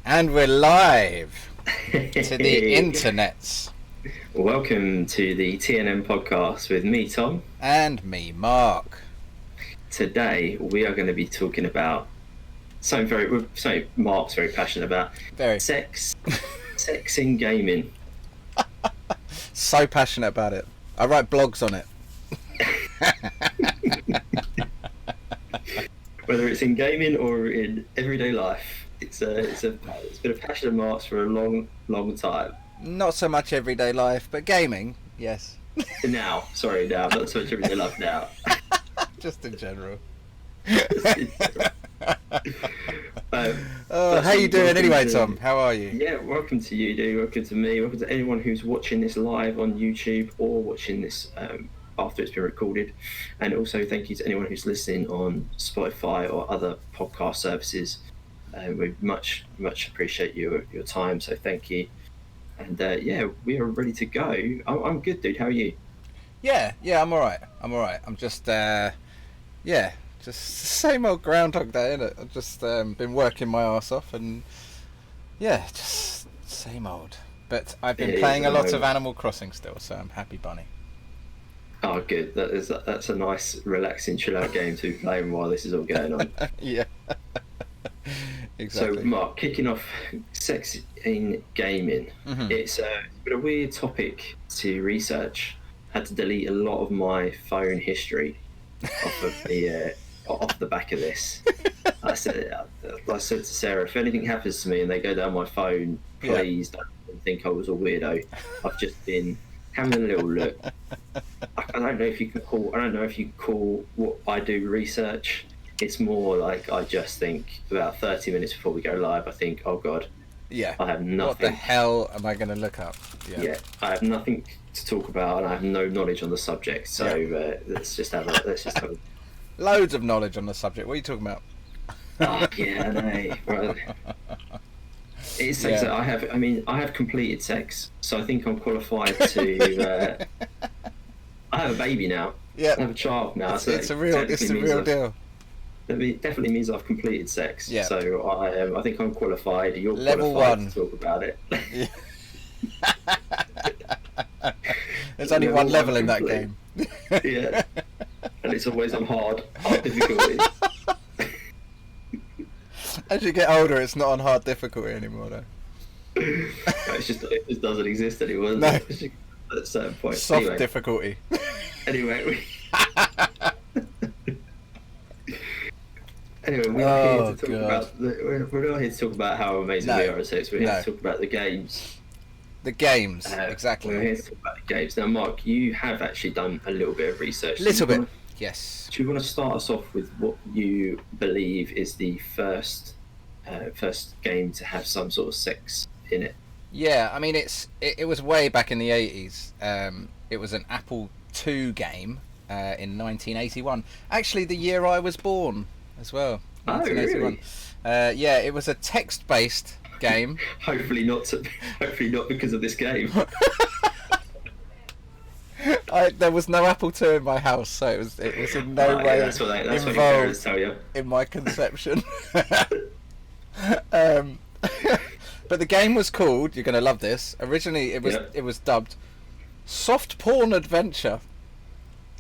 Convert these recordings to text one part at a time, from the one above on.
And we're live to the internets. Welcome to the TNM podcast with me, Tom. And me, Mark. Today we are going to be talking about something Mark's very passionate about. Sex in gaming. So passionate about it. I write blogs on it. Whether it's in gaming or in everyday life. It's been a passion of Mark's for a long time. Not so much everyday life, but gaming, yes. Now, not so much everyday life now. Just in general. How you doing anyway, Tom? How are you? Yeah, welcome to you, dude. Welcome to me. Welcome to anyone who's watching this live on YouTube or watching this after it's been recorded. And also thank you to anyone who's listening on Spotify or other podcast services. We much appreciate your time, so thank you. And we are ready to go. I'm good, dude. How are you? Yeah, I'm alright. I'm just just the same old Groundhog Day, innit? I've just been working my arse off, and just same old. But I've been playing a lot of Animal Crossing still, so I'm happy bunny. Oh, good. That's a nice, relaxing, chill out game to be playing while this is all going on. Yeah. Exactly. So, Mark, kicking off sex in gaming. Mm-hmm. It's been a weird topic to research. Had to delete a lot of my phone history off the back of this. I said to Sarah, if anything happens to me and they go down my phone, please don't think I was a weirdo. I've just been having a little look. I don't know if you call what I do research. It's more like I just think about 30 minutes before we go live, I think, oh God, I have nothing. What the hell am I going to look up? Yeah, I have nothing to talk about and I have no knowledge on the subject. So let's just have a... Loads of knowledge on the subject. What are you talking about? Oh, yeah, no. Right. It's sex that I have completed sex, so I think I'm qualified to... I have a baby now. Yeah. I have a child now. It's a real deal. It definitely means I've completed sex. Yeah. So I think I'm qualified. You're Level qualified 1 to talk about it. There's only one level in that game. Yeah. And it's always on hard difficulty. As you get older, it's not on hard difficulty anymore, though. It just doesn't exist anymore. No. At a certain point. Soft difficulty. Anyway, we're not here to talk about how amazing we are at sex. We're here to talk about the games. The games, exactly. We're here to talk about the games. Now, Mark, you have actually done a little bit of research. Yes. Do you want to start us off with what you believe is the first game to have some sort of sex in it? Yeah, I mean, it was way back in the 80s. It was an Apple II game in 1981. Actually, the year I was born as well. 1981. Really? It was a text-based game. Hopefully not because of this game. There was no Apple II in my house, so it was in no way involved in my conception. But the game was called, you're going to love this, originally it was dubbed Soft Porn Adventure.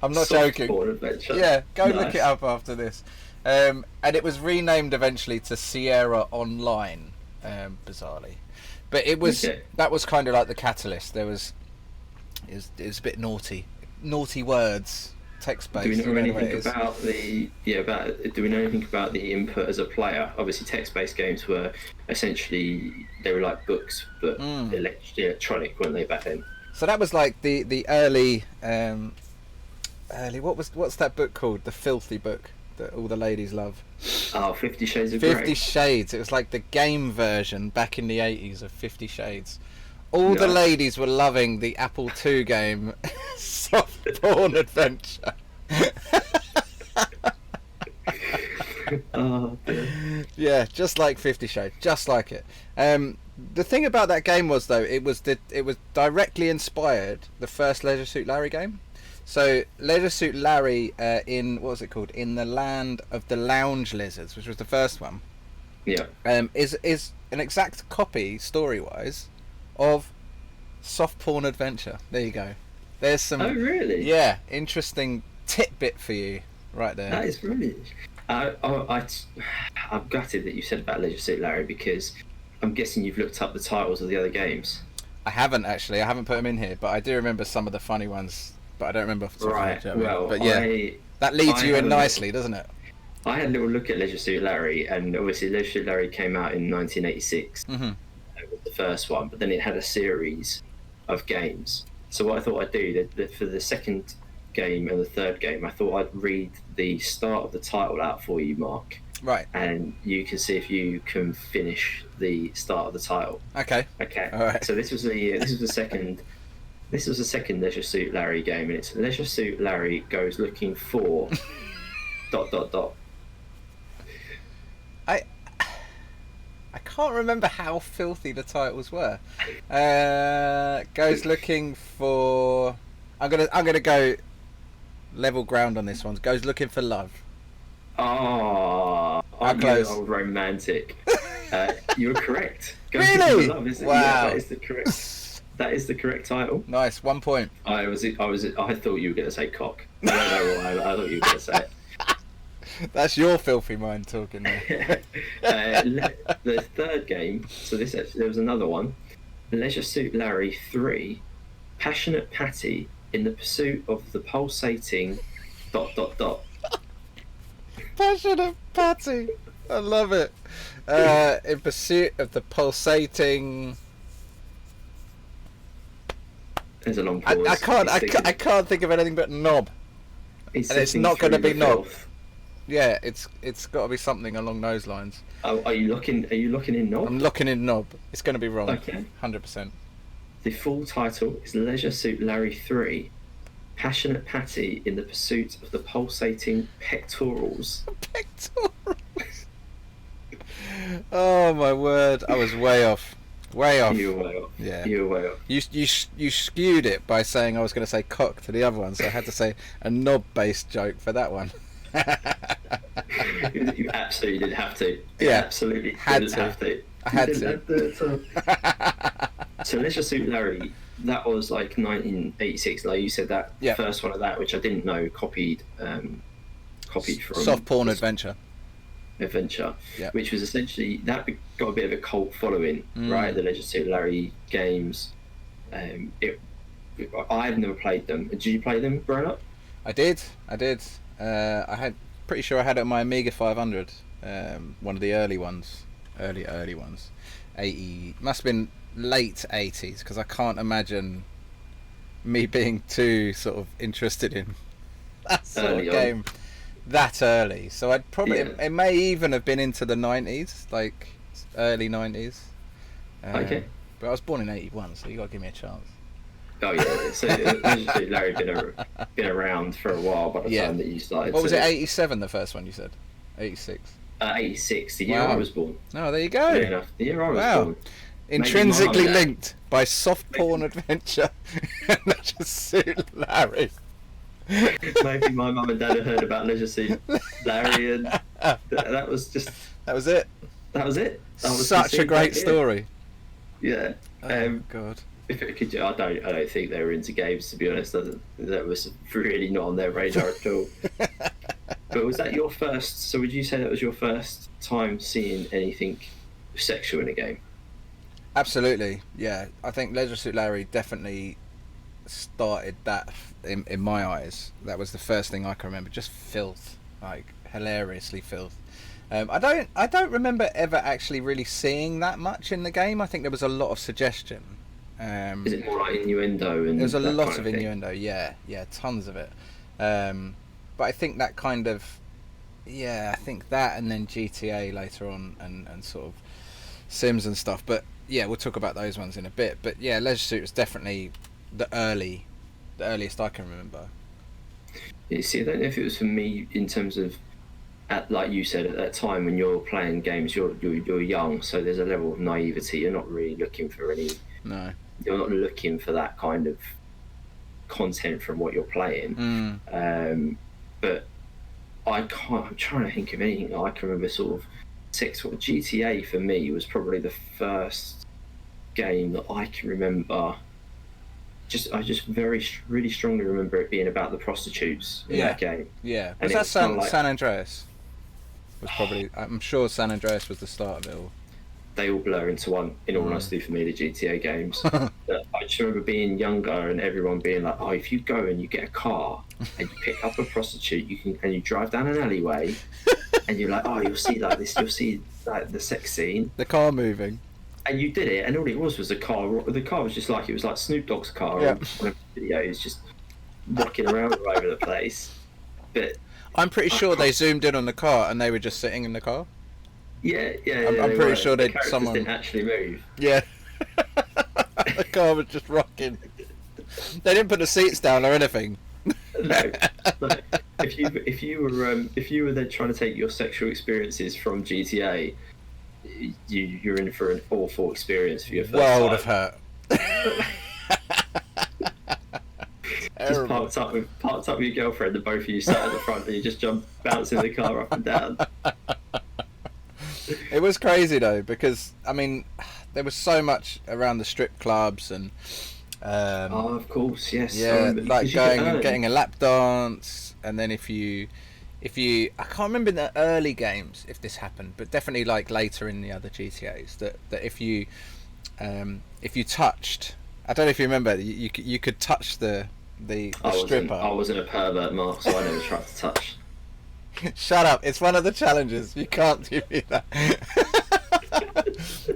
I'm not joking. Porn Adventure. Yeah, go look it up after this. And it was renamed eventually to Sierra Online, bizarrely. But that was kind of like the catalyst. It was a bit naughty words, text-based. Do we know anything about do we know anything about the input as a player? Obviously, text-based games were essentially like books, but electronic, weren't they, back then? So that was like the early what's that book called? The Filthy book. that all the ladies love. Oh, 50 Shades of Grey. 50 Shades. It was like the game version back in the 80s of 50 Shades. All the Nice. ladies were loving the Apple II game Soft Porn Adventure. Oh, dear. Yeah, just like 50 Shades, just like it. The thing about that game was though, it was directly inspired the first Leisure Suit Larry game. So Leisure Suit Larry in what was it called? In the Land of the Lounge Lizards, which was the first one. Yeah. Is an exact copy story wise of Soft Porn Adventure. There you go. There's some Oh, really? yeah, interesting tidbit for you right there. That is brilliant. I'm gutted that you said about Leisure Suit Larry, because I'm guessing you've looked up the titles of the other games. I haven't actually. I haven't put them in here, but I do remember some of the funny ones. But I don't remember off the top of my Right. head, you know what I mean? Well, But yeah, that leads you in nicely, doesn't it? I had a little look at Leisure Suit Larry, and obviously Leisure Suit Larry came out in 1986. Mm-hmm. It was the first one, but then it had a series of games. So what I thought I'd do, that for the second game and the third game, I thought I'd read the start of the title out for you, Mark, Right. and you can see if you can finish the start of the title. Okay. Okay. All right. So this was the second Leisure Suit Larry game, and it's Leisure Suit Larry goes looking for ... I can't remember how filthy the titles were. Goes looking for. I'm gonna go level ground on this one. Goes looking for love. Oh, I'm close? old romantic. You were correct. Goes Really? Looking for Love, isn't it? Wow. Yeah, that is the correct. That is the correct title. Nice. 1 point. I thought you were going to say cock. I don't know why. I thought you were going to say it. That's your filthy mind talking there. The third game. So there was another one. Leisure Suit Larry 3. Passionate Patty in the pursuit of the pulsating ... Passionate Patty. I love it. In pursuit of the pulsating. There's a long pause. I can't think of anything but knob. He's and it's sifting not gonna through be the knob. filth. Yeah, it's got to be something along those lines. Oh, are you looking in knob? I'm looking in knob. It's going to be wrong. Okay. 100%. The full title is Leisure Suit Larry 3. Passionate Patty in the pursuit of the pulsating pectorals. Pectorals. Oh my word! I was way off. Way off. You were way off. Yeah. You were way off. You skewed it by saying I was going to say cock to the other one, so I had to say a knob-based joke for that one. You absolutely didn't have to. You Yeah. absolutely Had didn't to. have to. I had You to. didn't have to. So Leisure Suit Larry, that was like 1986. Like you said, that Yeah. first one of that, which I didn't know, copied from Soft porn adventure. Adventure, Yeah. which was essentially that got a bit of a cult following, Mm. right? The Leisure Suit Larry games. I've never played them. Did you play them growing up? I did. I had pretty sure I had it on my Amiga 500. One of the early ones. Early ones. 80 must have been late 80s, because I can't imagine me being too sort of interested in that sort Early of on. game that early. So I'd probably Yeah. it may even have been into the 90s, like early 90s. Okay. But I was born in 81, so you got to give me a chance. Oh yeah. So Leisure Suit Larry been around for a while by the Yeah. time that you started. What was to- it? 87, the first one you said? 86. 86, the year Wow. I was born. Oh, there you go. Fair enough. The year I was Wow. born. Intrinsically Maybe my mum and dad- linked by Soft Porn Adventure and Leisure Suit Larry. Maybe my mum and dad had heard about Leisure Suit Larry, and that was just That was it. that was it. That was the Such a scene great back then. story. Yeah. Oh God. If it could, I don't think they were into games, to be honest. That was really not on their radar at all. But was that your first? So would you say that was your first time seeing anything sexual in a game? Absolutely, yeah. I think Leisure Suit Larry definitely started that in my eyes. That was the first thing I can remember. Just filth, like hilariously filth. I don't remember ever actually really seeing that much in the game. I think there was a lot of suggestion. Is it more like innuendo and? There's a that lot kind of thing? innuendo, yeah, tons of it. But I think that kind of yeah, I think that, and then GTA later on, and sort of Sims and stuff. But yeah, we'll talk about those ones in a bit. But yeah, Leisure Suit was definitely the earliest I can remember. You see, I don't know if it was for me in terms of, like you said, at that time when you're playing games, you're young, so there's a level of naivety. You're not really looking for any. No. You're not looking for that kind of content from what you're playing. But I can't. I'm trying to think of anything I can remember. Sort of GTA for me was probably the first game that I can remember. I just really strongly remember it being about the prostitutes in that game. Yeah. And Was that it was San Andreas? Was probably. I'm sure San Andreas was the start of it all. They all blur into one, in all honesty, for me, the GTA games. But I just remember being younger and everyone being like, "Oh, if you go and you get a car and you pick up a prostitute, and you drive down an alleyway, and you're like, oh, you'll see like the sex scene, the car moving." And you did it, and all it was a car. The car was just like, it was like Snoop Dogg's car. Yeah. On a video, he was just rocking around all over the place. But I'm pretty sure they zoomed in on the car and they were just sitting in the car. Yeah. I'm pretty sure the characters didn't actually move. Yeah. The car was just rocking. They didn't put the seats down or anything. No. If you were then trying to take your sexual experiences from GTA, you're in for an awful experience for your first World time. of hurt. Just parked up with your girlfriend, and both of you sat at the front, and you just bouncing the car up and down. It was crazy though, because I mean, there was so much around the strip clubs and. Oh, of course, yes. Yeah, like going and getting a lap dance, and then if you, I can't remember in the early games if this happened, but definitely like later in the other GTA's that if you touched, I don't know if you remember, you could touch the stripper. I wasn't a pervert, Mark, so I never tried to touch. Shut up! It's one of the challenges. You can't give me that.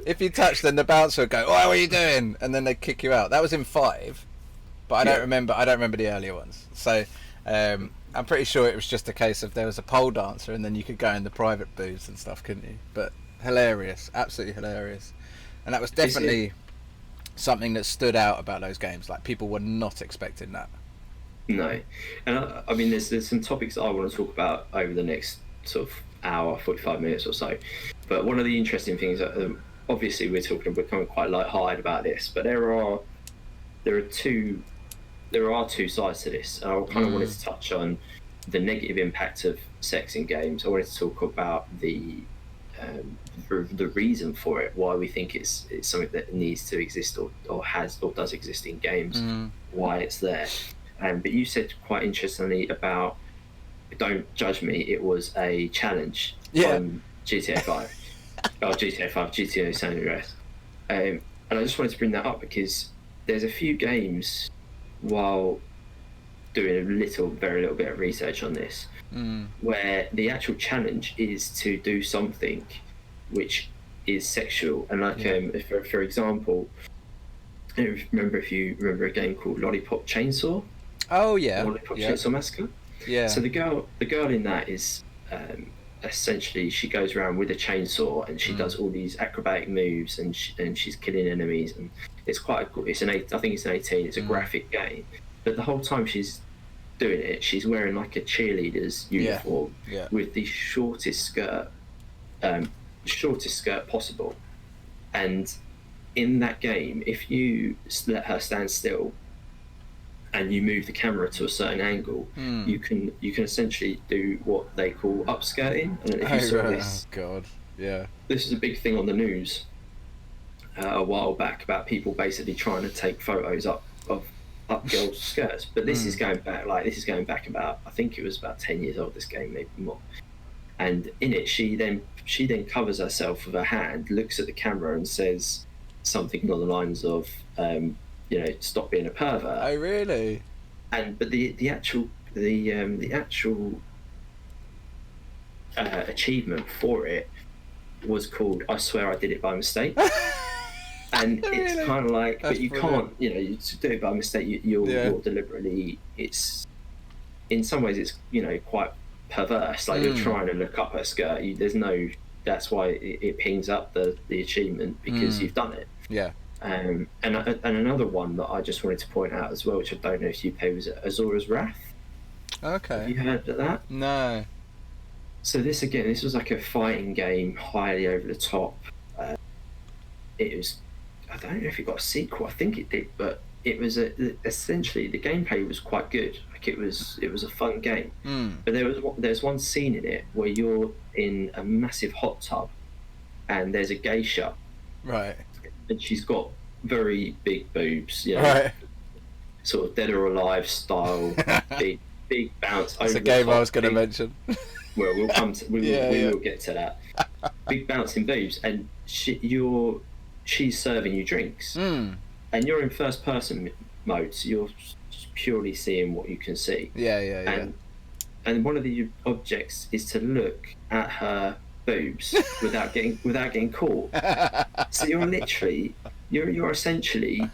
If you touch, then the bouncer would go, "Oh, what are you doing?" And then they'd kick you out. That was in 5, but I don't remember. I don't remember the earlier ones. So I'm pretty sure it was just a case of there was a pole dancer, and then you could go in the private booths and stuff, couldn't you? But hilarious, absolutely hilarious, and that was definitely something that stood out about those games. Like people were not expecting that. No, and I mean, there's some topics that I want to talk about over the next sort of hour, 45 minutes or so. But one of the interesting things, obviously, we're becoming quite light-hearted about this, but there are two sides to this. And I kind of wanted to touch on the negative impact of sex in games. I wanted to talk about the reason for it, why we think it's something that needs to exist or does exist in games, why it's there. But you said quite interestingly about, don't judge me, it was a challenge on GTA 5. GTA San Andreas. And I just wanted to bring that up because there's a few games, while doing very little bit of research on this, where the actual challenge is to do something which is sexual. And like, for example, I don't remember if you remember a game called Lollipop Chainsaw. Oh yeah, Chainsaw Massacre. Yeah. So the girl in that is essentially, she goes around with a chainsaw and she does all these acrobatic moves and she's killing enemies, and it's I think it's an 18. It's a graphic game, but the whole time she's doing it, she's wearing like a cheerleader's uniform with the shortest skirt possible. And in that game, if you let her stand still and you move the camera to a certain angle, you can essentially do what they call upskirting. I don't know if you saw this. Oh god, yeah. This is a big thing on the news a while back about people basically trying to take photos of girls' skirts. But this is going back about, I think it was about 10 years old, this game, maybe more. And in it, she then covers herself with her hand, looks at the camera, and says something along the lines of, stop being a pervert. Oh really? But the actual achievement for it was called "I swear I did it by mistake." And it's kind of like, but you can't, you do it by mistake. You're deliberately. It's in some ways it's quite perverse. Like you're trying to look up her skirt. There's no. That's why it pings up the achievement, because you've done it. Yeah. And another one that I just wanted to point out as well, which I don't know if you played, was Azora's Wrath. Okay. Have you heard of that? No. So this was like a fighting game, highly over the top. It was, I don't know if it got a sequel. I think it did, but it was essentially the gameplay was quite good. Like it was a fun game. But there's one scene in it where you're in a massive hot tub, and there's a geisha, Right. and she's got very big boobs, Right. sort of Dead or Alive style, big bounce. It's a game I was going to mention. Well, we'll come to we will get to that. Big bouncing boobs, and she's serving you drinks, and you're in first person mode, so you're purely seeing what you can see. And one of the objects is to look at her boobs without getting caught. So you're essentially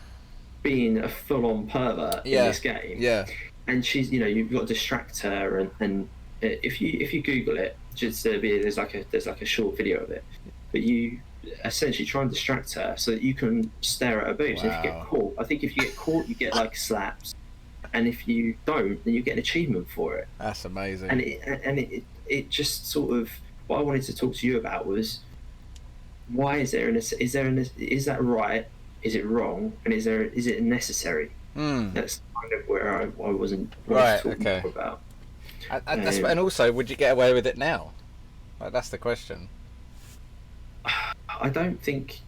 being a full-on pervert in this game. Yeah. And she's, you've got to distract her, and if you Google it, just there's like a short video of it, but you essentially try and distract her so that you can stare at her boobs. Wow. And if you get caught, I think if you get caught, you get like slaps, and if you don't, then you get an achievement for it. That's amazing. And it just sort of, what I wanted to talk to you about was, why is that right? Is it wrong? And is it necessary? That's kind of where I wasn't talking about. And also, would you get away with it now? Like, that's the question. I don't think.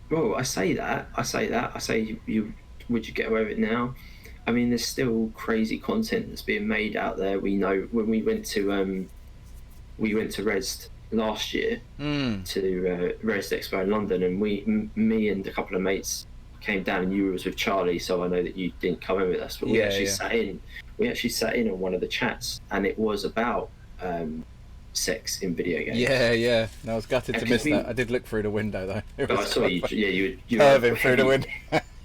Well, I say that. I say you. Would you get away with it now? I mean, there's still crazy content that's being made out there. We know when we went to Rezzed last year, to Rezzed Expo in London, and me and a couple of mates came down, and you was with Charlie, so I know that you didn't come in with us, but we actually sat in on one of the chats, and it was about sex in video games. Yeah. No, I was gutted to miss that. I did look through the window though. I saw you. Yeah, you were through the window.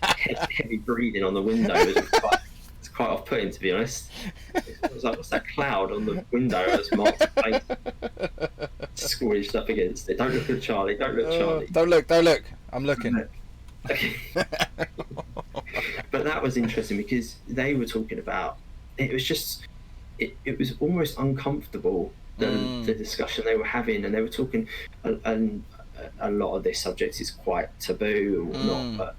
heavy breathing on the window. It's quite off-putting, to be honest. It was like, what's that cloud on the window that's marked place? Scoring stuff against it. Don't look at Charlie. Don't look, Charlie. Don't look. I'm looking. But that was interesting because they were talking about, it was just, it was almost uncomfortable, the discussion they were having, and they were talking, and a lot of this subject is quite taboo and whatnot, but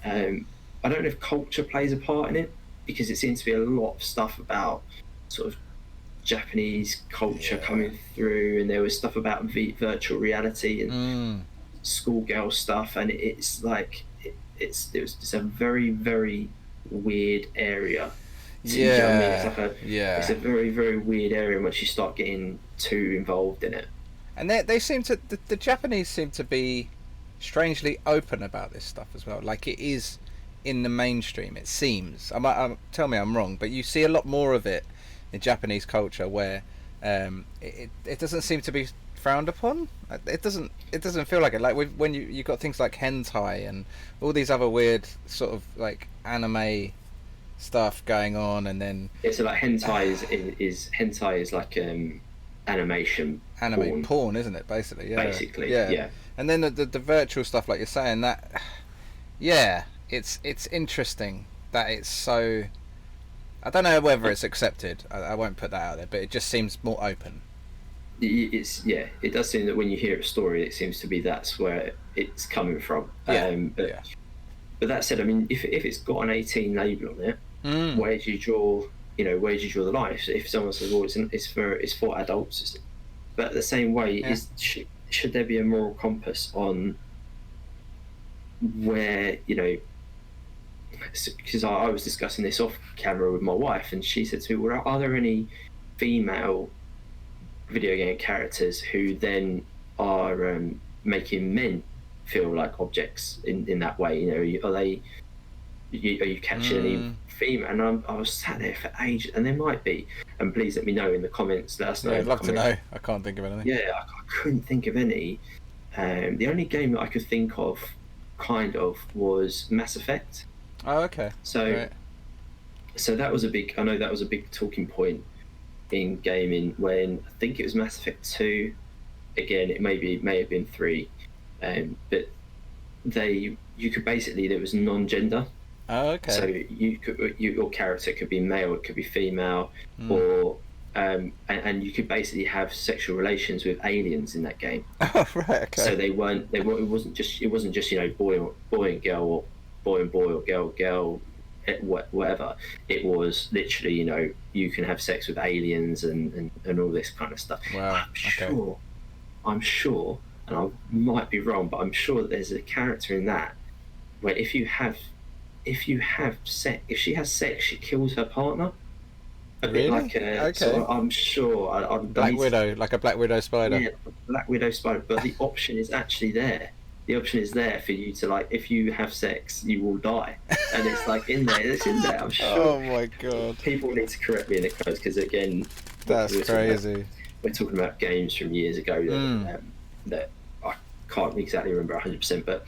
I don't know if culture plays a part in it, because it seems to be a lot of stuff about sort of Japanese culture coming through, and there was stuff about virtual reality and schoolgirl stuff, and it's like it's a very, very weird area. You know what I mean? It's a very, very weird area once you start getting too involved in it. And they seem to, the Japanese seem to be strangely open about this stuff as well. Like, it is in the mainstream, it seems. Tell me I'm wrong, but you see a lot more of it in Japanese culture where it doesn't seem to be frowned upon. It doesn't feel like it. Like when you got things like hentai and all these other weird sort of like anime stuff going on, and then so like hentai is like animation porn, isn't it? Basically, yeah. And then the virtual stuff, like you're saying, that it's interesting that it's so. I don't know whether it's accepted. I won't put that out there, but it just seems more open. It does seem that when you hear a story, it seems to be that's where it's coming from. But that said, I mean, if it's got an 18 label on it, where do you draw the line? If someone says, well, it's for adults, but the same way, should there be a moral compass on where, because I was discussing this off camera with my wife, and she said to me, well, are there any female video game characters who then are making men feel like objects in that way? Are you catching any female? And I was sat there for ages, and there might be, and please let me know in the comments. Let us know. I'd love to know. I can't think of anything. I couldn't think of any. The only game that I could think of kind of was Mass Effect. Oh, okay. So that was a big talking point in gaming when I think it was Mass Effect 2. Again, it may have been 3, but you could basically, there was non-gender. Oh, okay. So your character could be male, it could be female, or and you could basically have sexual relations with aliens in that game. Oh, right. Okay. So they weren't. It wasn't just boy and girl, or boy and boy, or girl, whatever. It was literally you can have sex with aliens and all this kind of stuff. Wow. I'm sure, and I might be wrong, but I'm sure that there's a character in that where if you have sex, if she has sex, she kills her partner. A bit like okay. So I'm sure I'm Black Widow, like a Black Widow spider. Yeah, Black Widow spider. But the option is actually there. The option is there for you to, like, if you have sex, you will die, and it's like in there. It's in there. I'm sure. Oh my god. People need to correct me in the comments, because again, that's crazy. We're talking about games from years ago that I can't exactly remember 100%, but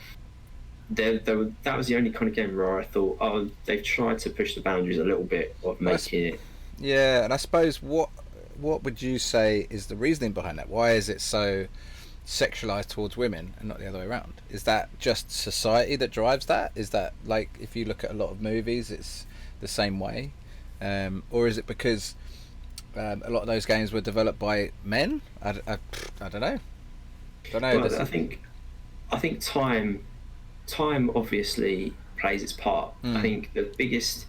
that was the only kind of game where I thought, oh, they've tried to push the boundaries a little bit of making it. Yeah, and I suppose what would you say is the reasoning behind that? Why is it so sexualized towards women and not the other way around? Is that just society that drives that? Is that, like, if you look at a lot of movies, it's the same way, or is it because a lot of those games were developed by men? I don't know. Well, I think time obviously plays its part. I think the biggest,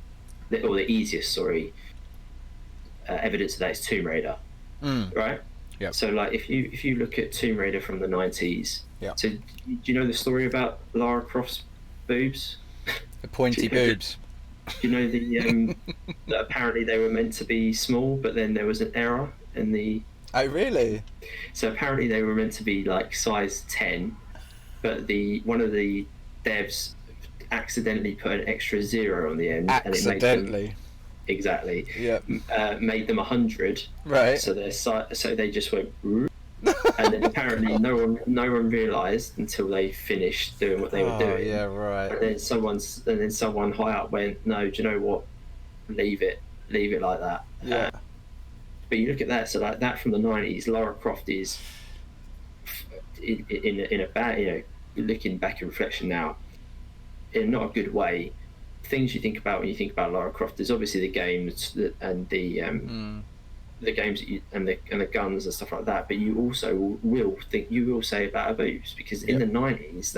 or the easiest, evidence of that is Tomb Raider, right? Yep. So, like, if you look at Tomb Raider from the 90s, so do you know the story about Lara Croft's boobs? The pointy boobs. Do you know that apparently they were meant to be small, but then there was an error in the... Oh, really? So apparently they were meant to be like size 10, but one of the devs accidentally put an extra 0 on the end. Accidentally. And it made them, exactly. Yeah. Made them 100. Right. So they just went, and then apparently no one realised until they finished doing what they were doing. Yeah, right. And then someone high up went, no, do you know what? Leave it like that. Yeah. But you look at that, so like that from the 90s, Lara Croft is in a bad, looking back in reflection now, in not a good way. Things you think about when you think about Lara Croft, there's obviously the games and the games and the guns and stuff like that. But you also will say about her boobs, because in the 90s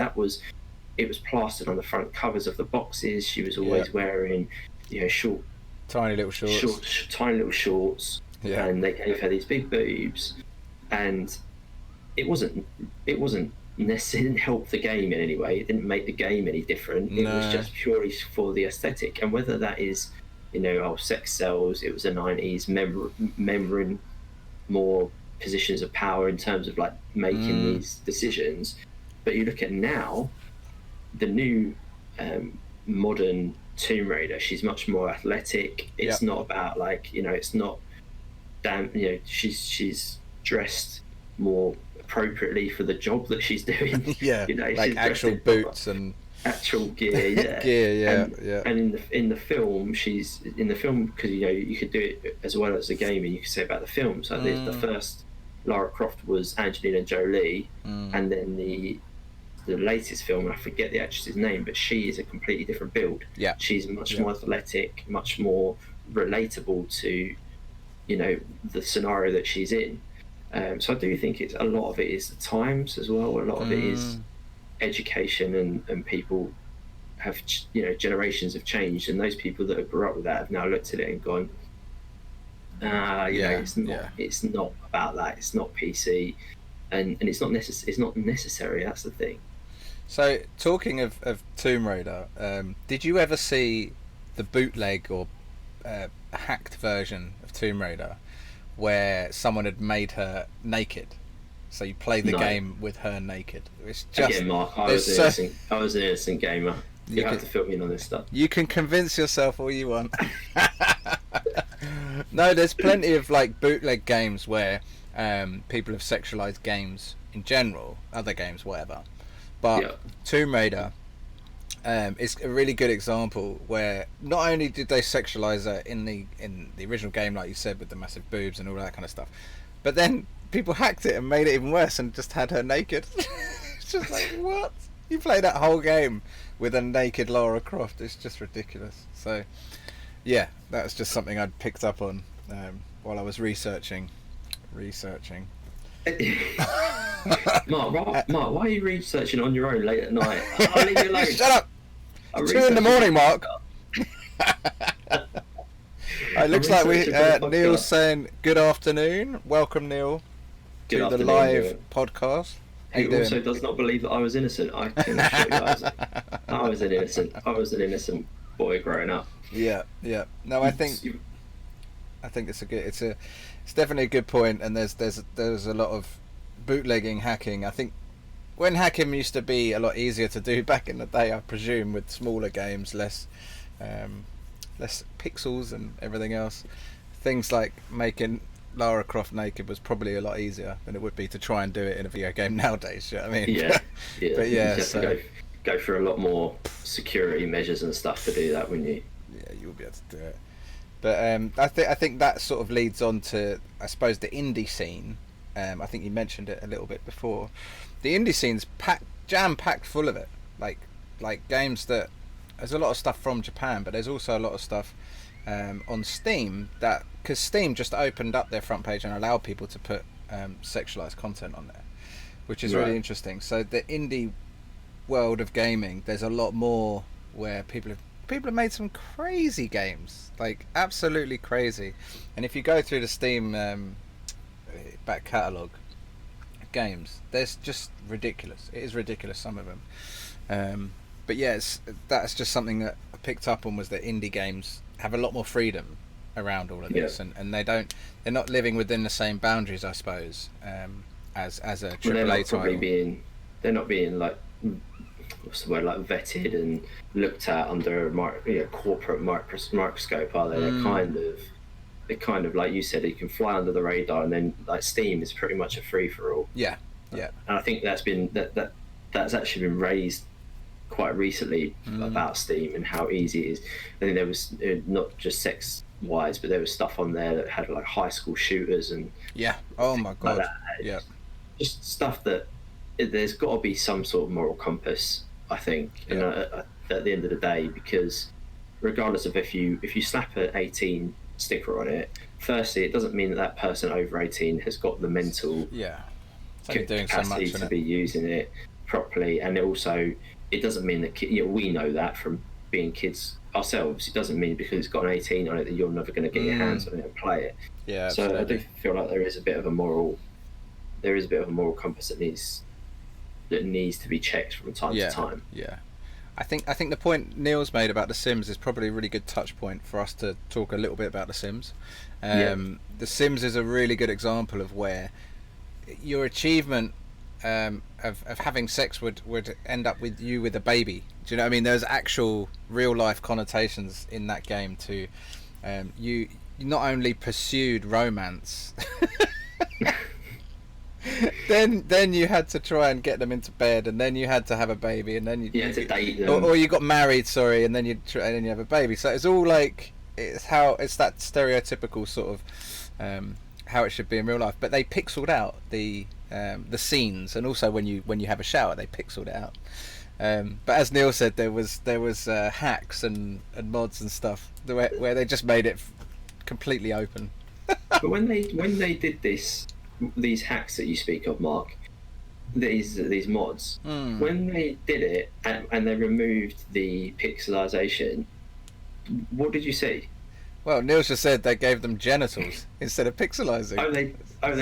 it was plastered on the front covers of the boxes. She was always wearing short, tiny little shorts. Yeah. And they gave her these big boobs, and it wasn't necessarily, didn't help the game in any way. It didn't make the game any different. It was just purely for the aesthetic. And whether that is, sex sells. It was the 90s, remembering more positions of power in terms of like making these decisions. But you look at now, the new modern Tomb Raider. She's much more athletic. It's not about it's not. She's dressed more appropriately for the job that she's doing. Yeah, like actual boots and actual gear. Yeah, And in the film, because you could do it as well as the game, and you could say about the film. So the first Lara Croft was Angelina Jolie, and then the latest film, I forget the actress's name, but she is a completely different build. Yeah, she's much more athletic, much more relatable to the scenario that she's in. So I do think a lot of it is the times as well. A lot of it is education, and people have generations have changed, and those people that have grew up with that have now looked at it and gone, it's not about that. It's not PC, and it's not necessary. That's the thing. So talking of Tomb Raider, did you ever see the bootleg or hacked version of Tomb Raider where someone had made her naked, so you play the game with her naked? It's just, again, Mark, I was an innocent gamer. You have to fill me in on this stuff. You can convince yourself all you want. No, there's plenty of like bootleg games where people have sexualized games in general, other games, whatever. But Tomb Raider, It's a really good example where not only did they sexualize her in the original game, like you said, with the massive boobs and all that kind of stuff, but then people hacked it and made it even worse and just had her naked. It's just like, what? You play that whole game with a naked Lara Croft. It's just ridiculous. So yeah, that was just something I'd picked up on while I was researching. Mark, why are you researching on your own late at night? I'll leave you alone. Shut up! 2 in the morning, Mark. It looks like Neil's saying good afternoon. Welcome, Neil, to the live podcast. He also does not believe that I was innocent. I can assure you I was an innocent. I was an innocent boy growing up. Yeah. No, I think it's definitely a good point, and there's a lot of bootlegging hacking. I think when hacking used to be a lot easier to do back in the day, I presume, with smaller games, less pixels and everything else, things like making Lara Croft naked was probably a lot easier than it would be to try and do it in a video game nowadays. You know what I mean? Yeah. But yeah, you so have to go through a lot more security measures and stuff to do that, wouldn't you? Yeah, you'll be able to do it. But I think that sort of leads on to, I suppose, the indie scene. I think you mentioned it a little bit before. The indie scene's jam-packed full of it. Like games that... There's a lot of stuff from Japan, but there's also a lot of stuff on Steam, that because Steam just opened up their front page and allowed people to put sexualized content on there, which is really interesting. So the indie world of gaming, there's a lot more where people have made some crazy games, like absolutely crazy. And if you go through the Steam back catalogue games, there's just ridiculous. It is ridiculous, some of them. But yeah, that's just something that I picked up on, was that indie games have a lot more freedom around all of this, and they're not living within the same boundaries, I suppose, as a AAA title. They're not being like, what's the word, like vetted and looked at under a corporate microscope, are they? They're kind of like you said, you can fly under the radar, and then like Steam is pretty much a free for all. Yeah. And I think that's actually been raised quite recently about Steam and how easy it is. I think there was not just sex wise, but there was stuff on there that had like high school shooters and oh my god, like just stuff that there's got to be some sort of moral compass, I think, and at the end of the day, because regardless of if you slap an 18 sticker on it, firstly, it doesn't mean that person over 18 has got the mental capacity to be using it properly, and it doesn't mean that we know that from being kids ourselves. It doesn't mean because it's got an 18 on it that you're never going to get your hands on it and play it. Yeah, so absolutely. I do feel like there is a bit of a moral compass that needs to be checked from time to time. Yeah, I think the point Neil's made about The Sims is probably a really good touch point for us to talk a little bit about The Sims. The Sims is a really good example of where your achievement of having sex would end up with you with a baby. Do you know what I mean? There's actual real life connotations in that game to you not only pursued romance then you had to try and get them into bed, and then you had to have a baby, and then you had to date them, or you got married, and then you have a baby. So it's all like it's that stereotypical sort of how it should be in real life, but they pixeled out the scenes, and also when you have a shower, they pixeled it out. But as Neil said, there was hacks and mods and stuff where they just made it completely open. But when they did these hacks that you speak of, Mark, these mods, when they did it and they removed the pixelization, what did you see? Well, Neil just said they gave them genitals instead of pixelizing. They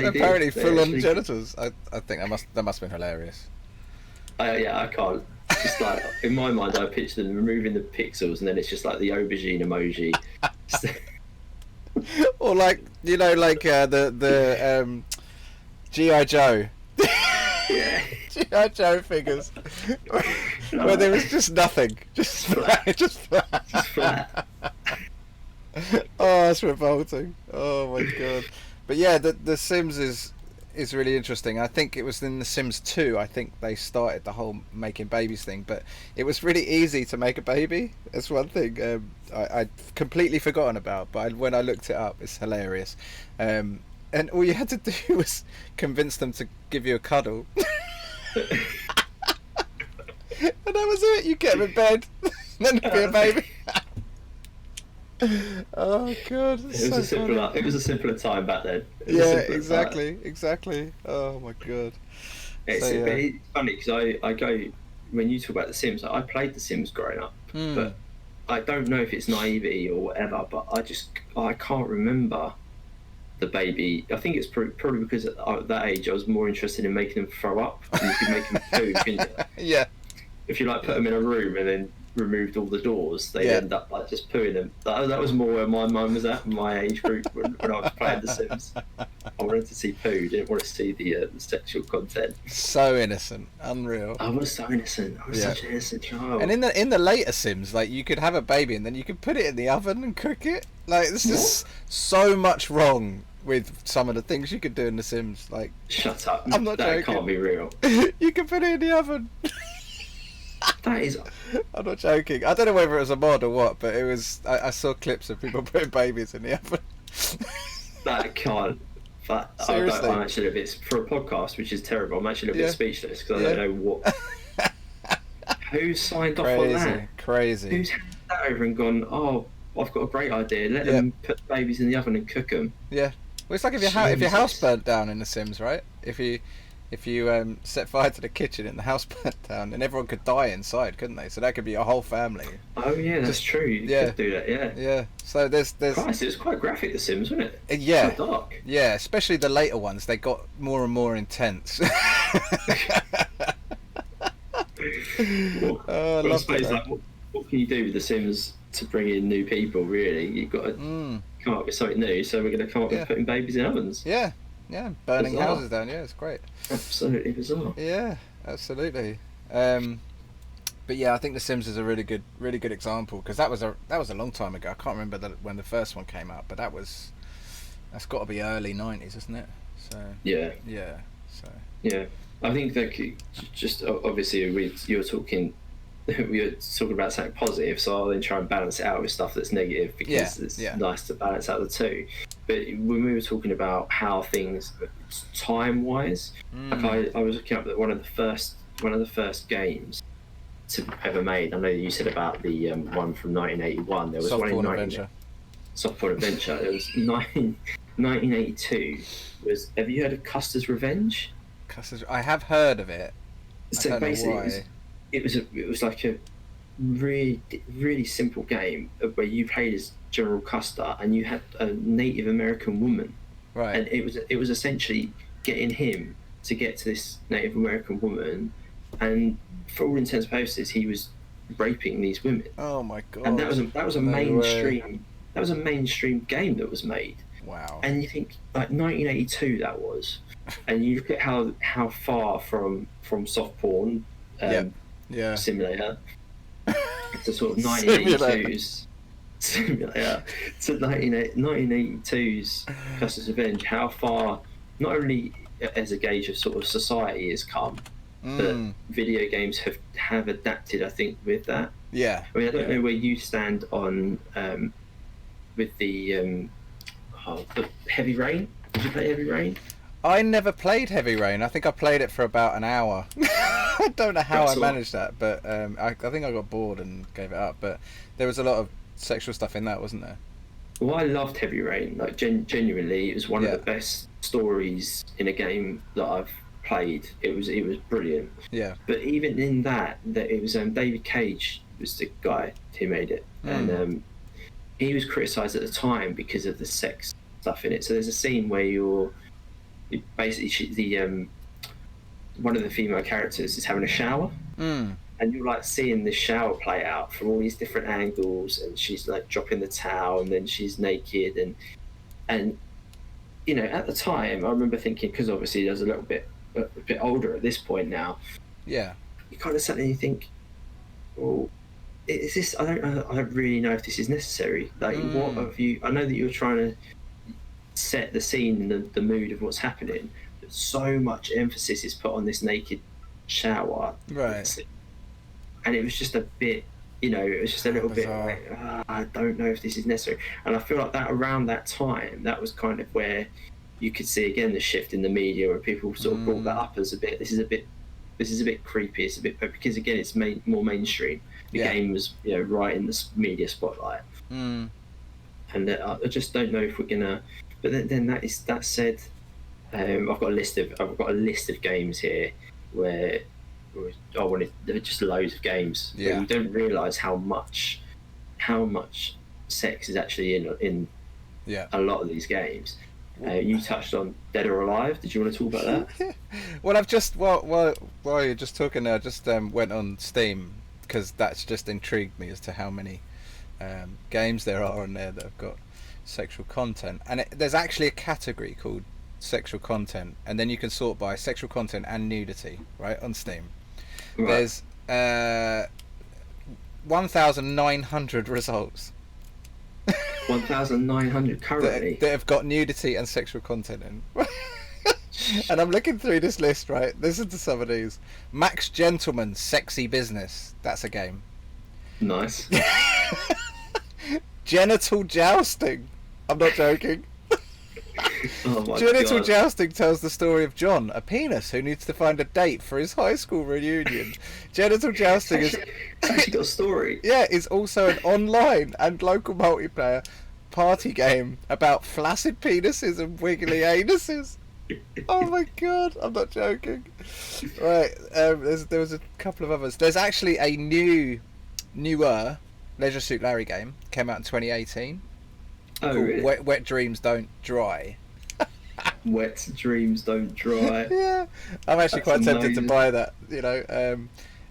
apparently did. full-on genitals. I think that must have been hilarious. I can't. Just like in my mind, I picture them removing the pixels, and then it's just like the aubergine emoji. Or like the G.I. Joe. Yeah. G.I. Joe figures. Where there was just nothing. Just flat. Just flat. Oh, that's revolting. Oh my god. But yeah, the Sims is is really interesting. I think it was in The Sims 2. I think they started the whole making babies thing, but it was really easy to make a baby. That's one thing I'd completely forgotten about. But when I looked it up, it's hilarious. And all you had to do was convince them to give you a cuddle, and that was it. You get them in bed, and then it'd be a baby. Oh god, It was a simpler. It was a simpler time back then. Yeah, exactly. Oh my god. It's, So, yeah. but it's funny because I go when you talk about The Sims. I played The Sims growing up, but I don't know if it's naivety or whatever. But I can't remember the baby. I think it's probably because at that age I was more interested in making them throw up. And you could make them poo, couldn't you? Yeah. If you like put them in a room and then removed all the doors, they end up like just pooing them. That was more where my mind was at, my age group when I was playing The Sims. I wanted to see poo, didn't want to see the sexual content. So innocent, unreal. I was so innocent. I was such an innocent child. And in the later Sims, like you could have a baby and then you could put it in the oven and cook it. Like there's just so much wrong with some of the things you could do in The Sims. Like shut up! I'm not that joking. Can't be real. You can put it in the oven. That is. I'm not joking. I don't know whether it was a mod or what, but it was. I saw clips of people putting babies in the oven. That can't. But Seriously. I'm actually a bit for a podcast, which is terrible. I'm actually a bit speechless because I don't know what. Who signed off on that? Crazy. Who's handed that over and gone? Oh, I've got a great idea. Let them put babies in the oven and cook them. Yeah. Well, it's like if your house burnt down in The Sims, right? If you set fire to the kitchen and the house burnt down, and everyone could die inside, couldn't they? So that could be a whole family. Oh yeah, that's true. You could do that. Yeah. Yeah. So there's. Christ, it was quite graphic, The Sims, wasn't it? Yeah. So dark. Yeah, especially the later ones. They got more and more intense. I love suppose that. like, what can you do with The Sims to bring in new people? Really, you've got to come up with something new. So we're going to come up with putting babies in ovens. Yeah, burning Bizarre. houses down. Yeah, it's great. Absolutely bizarre. Yeah, absolutely. But yeah, I think The Sims is a really good example because that was a long time ago. I can't remember when the first one came out, but that's got to be early '90s, isn't it? So yeah. So Yeah, I think that just obviously you're talking. We were talking about something positive, so I'll then try and balance it out with stuff that's negative because it's nice to balance out the two. But when we were talking about how things, time-wise, like I was looking up that one of the first games to ever made. I know you said about the one from 1981. There was one in Softporn Adventure. It was 1982. Have you heard of Custer's Revenge? I have heard of it. So basically, it was like a really simple game where you played as General Custer and you had a Native American woman, right? And it was essentially getting him to get to this Native American woman, and for all intents and purposes, he was raping these women. Oh my god! And that was a mainstream game that was made. Wow! And you think like 1982 that was, and you look at how far from soft porn. Simulator to sort of 1982's Simulator to 1982's Custer's Revenge, how far not only as a gauge of sort of society has come, but video games have adapted, I think, with that. Yeah. I mean, I don't know where you stand on with the Heavy Rain. Did you play Heavy Rain? I never played Heavy Rain. I think I played it for about an hour. I don't know how I managed that, but I think I got bored and gave it up. But there was a lot of sexual stuff in that, wasn't there? Well, I loved Heavy Rain. Like genuinely, it was one of the best stories in a game that I've played. It was brilliant. Yeah. But even in that it was David Cage was the guy who made it, and he was criticised at the time because of the sex stuff in it. So there's a scene where you basically one of the female characters is having a shower, and you're like seeing this shower play out from all these different angles, and she's like dropping the towel, and then she's naked, and you know, at the time I remember thinking, because obviously I was a bit older at this point now. Yeah. You kind of sat there and you think, well, is this? I don't really know if this is necessary. Like, what have you? I know that you're trying to set the scene and the mood of what's happening. But so much emphasis is put on this naked shower, Right. and it was just a bit, it was just a little Bizarre. bit like, I don't know if this is necessary. And I feel like that around that time, that was kind of where you could see again the shift in the media, where people sort of brought that up as a bit. This is a bit creepy. It's a bit, because again, it's more mainstream. The game was, right in the media spotlight. And I just don't know if we're gonna. But then that said, I've got a list of games here where I wanted. There are just loads of games. Yeah. But you don't realise how much sex is actually in a lot of these games. You touched on Dead or Alive. Did you want to talk about that? Well, I've just while you're just talking, I just went on Steam because that's just intrigued me as to how many games there are on there that have got sexual content, and there's actually a category called sexual content, and then you can sort by sexual content and nudity, right, on Steam. Right. There's 1,900 results. 1,900 currently that have got nudity and sexual content in. And I'm looking through this list, right? Listen to some of these. Max Gentleman, Sexy Business. That's a game. Nice. Genital Jousting. I'm not joking. Oh my Genital God. Jousting tells the story of John, a penis who needs to find a date for his high school reunion. Genital Jousting It's actually got a story. Yeah, is also an online and local multiplayer party game about flaccid penises and wiggly anuses. Oh my God, I'm not joking. Right, there was a couple of others. There's actually a newer Leisure Suit Larry game, came out in 2018. Oh, really? Wet Dreams Don't Dry. Wet Dreams Don't Dry. Yeah, I'm actually quite tempted to amazing. buy that,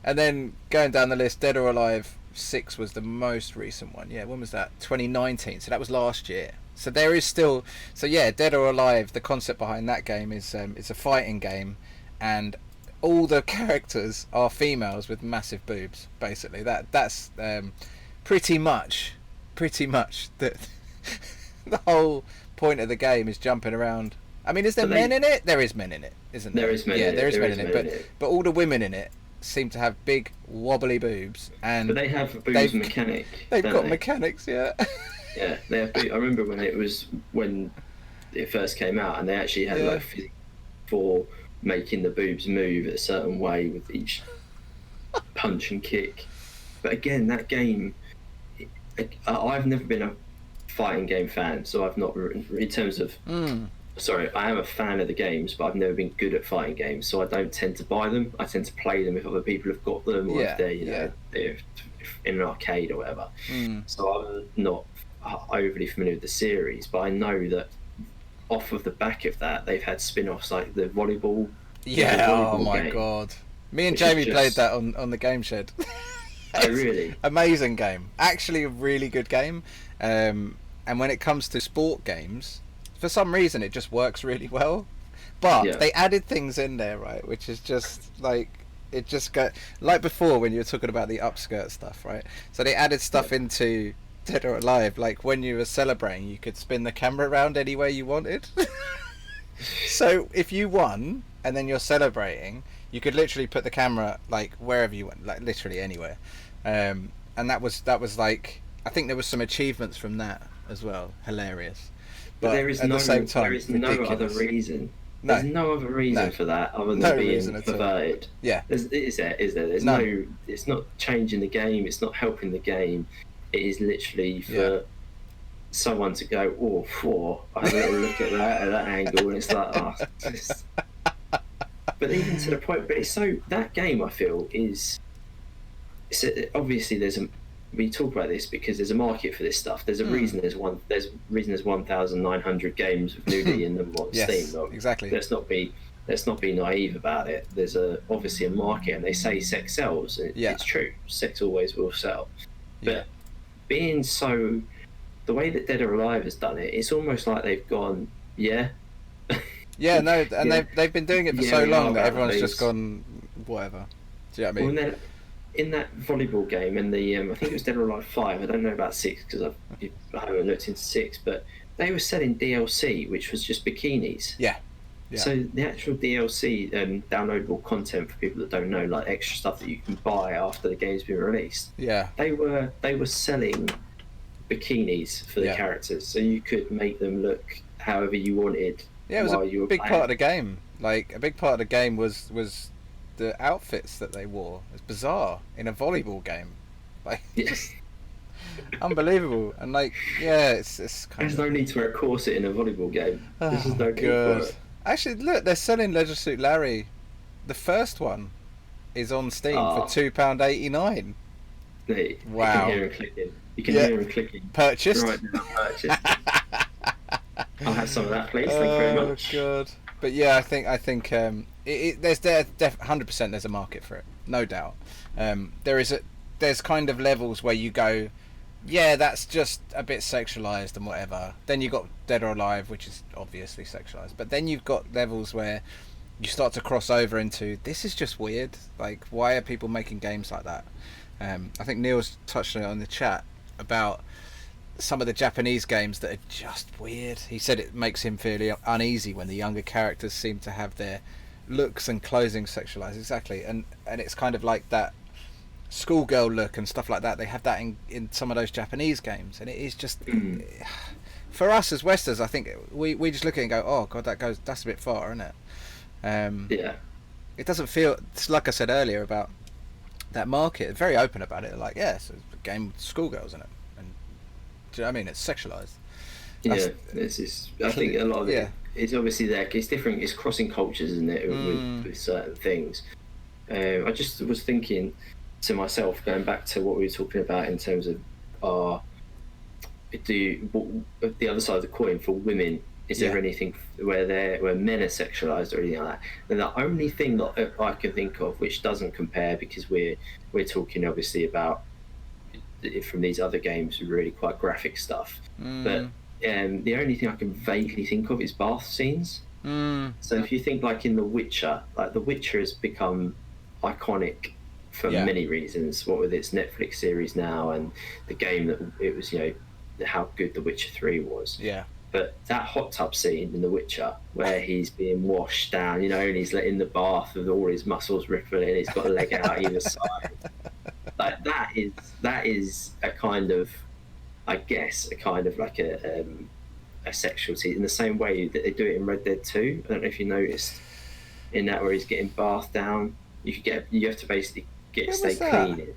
and then going down the list, Dead or Alive 6 was the most recent one. Yeah, when was that? 2019, so that was last year. So there is still, Dead or Alive, the concept behind that game is it's a fighting game, and all the characters are females with massive boobs, basically. That's pretty much the the whole point of the game is jumping around. I mean, is there men in it? There is men in it, isn't there? There is men in it. There is There men is in men it, in it. but all the women in it seem to have big wobbly boobs, and But they have boobs mechanic. They've don't got they? mechanics, yeah. Yeah, they have. I remember when it first came out, and they actually had like physics for making the boobs move a certain way with each punch and kick. But again, that game, I've never been a fighting game fan, so I've not, in terms of. Sorry, I am a fan of the games, but I've never been good at fighting games, so I don't tend to buy them. I tend to play them if other people have got them, or if they're they're in an arcade or whatever. So I'm not overly familiar with the series, but I know that off of the back of that, they've had spin-offs like the volleyball. Oh my game, God! Me and which is Jamie just- played that on the Game Shed. Oh, really? Amazing game. Actually, a really good game. And when it comes to sport games, for some reason, it just works really well. But they added things in there, right? Which is just like, it just got like before when you were talking about the upskirt stuff, right? So they added stuff into Dead or Alive, like when you were celebrating, you could spin the camera around any way you wanted. So if you won and then you're celebrating, you could literally put the camera like wherever you went, like literally anywhere. And that was like, I think there was some achievements from that as well. Hilarious. But there is at the same time, there is no other ridiculous. reason. No. There's no other reason for that other than No being reason at all. perverted. Yeah. Is there? There's no. It's not changing the game. It's not helping the game. It is literally for someone to go, I had a little look at that angle, and it's like, just... But even to the point, but it's so, that game, I feel, is, obviously we talk about this because there's a market for this stuff. There's a reason there's 1,900 games with nudity in them on Steam. Though. Exactly. Let's not be naive about it. There's obviously a market, and they say sex sells. It's true. Sex always will sell. But being so, the way that Dead or Alive has done it, it's almost like they've gone, they've they've been doing it for so we long are that everyone's these. just gone whatever. Do you know what I mean? Well, and then in that volleyball game, and I think it was Dead or Alive 5. I don't know about 6 because I haven't looked into 6, but they were selling DLC, which was just bikinis. Yeah. Yeah. So the actual DLC, downloadable content for people that don't know, like extra stuff that you can buy after the game's been released, Yeah. they were selling bikinis for the Yeah. characters, so you could make them look however you wanted Yeah, it was a while you were big part playing. of the game. Like a big part of the game was the outfits that they wore. It's bizarre in a volleyball game, like Yeah. just unbelievable. And like, yeah, it's kind There's of no need to wear a corset in a volleyball game. There's just oh no need for god. it. Actually, look, they're selling Leisure Suit Larry. The first one is on Steam for Ah, £2.89. you can Wow. hear him clicking. You can Yeah, hear him clicking purchased. right now. Purchase. I'll have some of that, please. Thank you very Oh much. god. But yeah, I think there's 100% there's a market for it, no doubt. There's kind of levels where you go, yeah, that's just a bit sexualized and whatever. Then you got Dead or Alive, which is obviously sexualized. But then you've got levels where you start to cross over into this is just weird. Like, why are people making games like that? I think Neil's touched on it on the chat about some of the Japanese games that are just weird. He said it makes him feel uneasy when the younger characters seem to have their looks and clothing sexualized. Exactly, and it's kind of like that schoolgirl look and stuff like that. They have that in some of those Japanese games, and it is just Mm. for us as Westers. I think we just look at it and go, oh god, that's a bit far, isn't it? Yeah. It doesn't feel. It's like I said earlier about that market. Very open about it. Like, yeah, it's a game with schoolgirls in it, and do you know what I mean? It's sexualized. Yeah, That's this is. I think a lot of yeah. it is obviously there. It's different. It's crossing cultures, isn't it, with certain things. I just was thinking to myself, going back to what we were talking about in terms of our the other side of the coin for women. Is there Yeah. anything where men are sexualized or anything like that? And the only thing that I can think of, which doesn't compare, because we're talking obviously about from these other games, really quite graphic stuff. But the only thing I can vaguely think of is bath scenes. So if you think like in The Witcher, like The Witcher has become iconic for Yeah. many reasons. What with its Netflix series now and the game that it was, how good The Witcher 3 was. Yeah. But that hot tub scene in The Witcher, where he's being washed down, and he's in the bath with all his muscles rippling, he's got a leg out either side. Like that is a kind of, I guess, a kind of like a sexual scene in the same way that they do it in Red Dead 2. I don't know if you noticed in that where he's getting bathed down. You have to basically When stay was that? clean.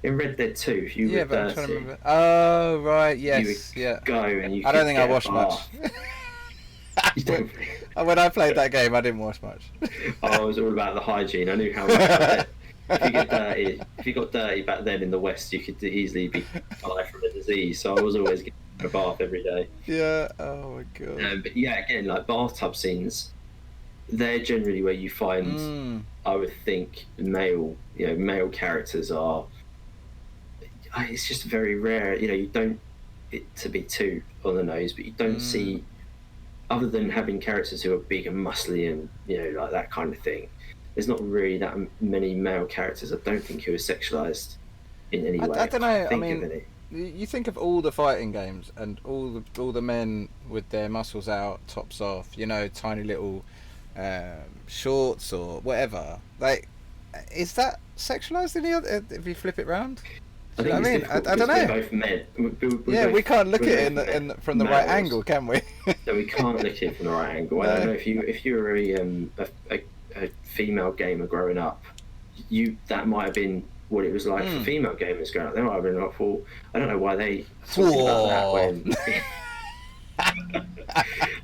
In Red Dead 2, if you Yeah, were but I'm trying to dirty, remember. Oh right, you yes, would yeah. go and you I don't could think I get a watched much. bath. You don't- When I played that game, I didn't watch much. I was all about the hygiene. I knew how much. If you got dirty back then in the West, you could easily be die from a disease. So I was always getting a bath every day. Yeah. Oh my god. But yeah, again, like bathtub scenes, they're generally where you find. I would think male characters are. It's just very rare. You don't it to be too on the nose, but you don't see, other than having characters who are big and muscly and like that kind of thing. There's not really that many male characters, I don't think, who are sexualized in any way. I don't know. can't I think mean, of any. you think of all the fighting games and all the men with their muscles out, tops off, tiny little shorts or whatever. Like, is that sexualized in the other? If you flip it round, I do you know what I think mean? it's I don't difficult know. because we're both men. Yeah, we can't look at it both from the right males. angle, can we? No, we can't look at it from the right angle. I don't know if you were a female gamer growing up, that might have been what it was like for female gamers growing up. They might have been like, well, I don't know why they talking about that when.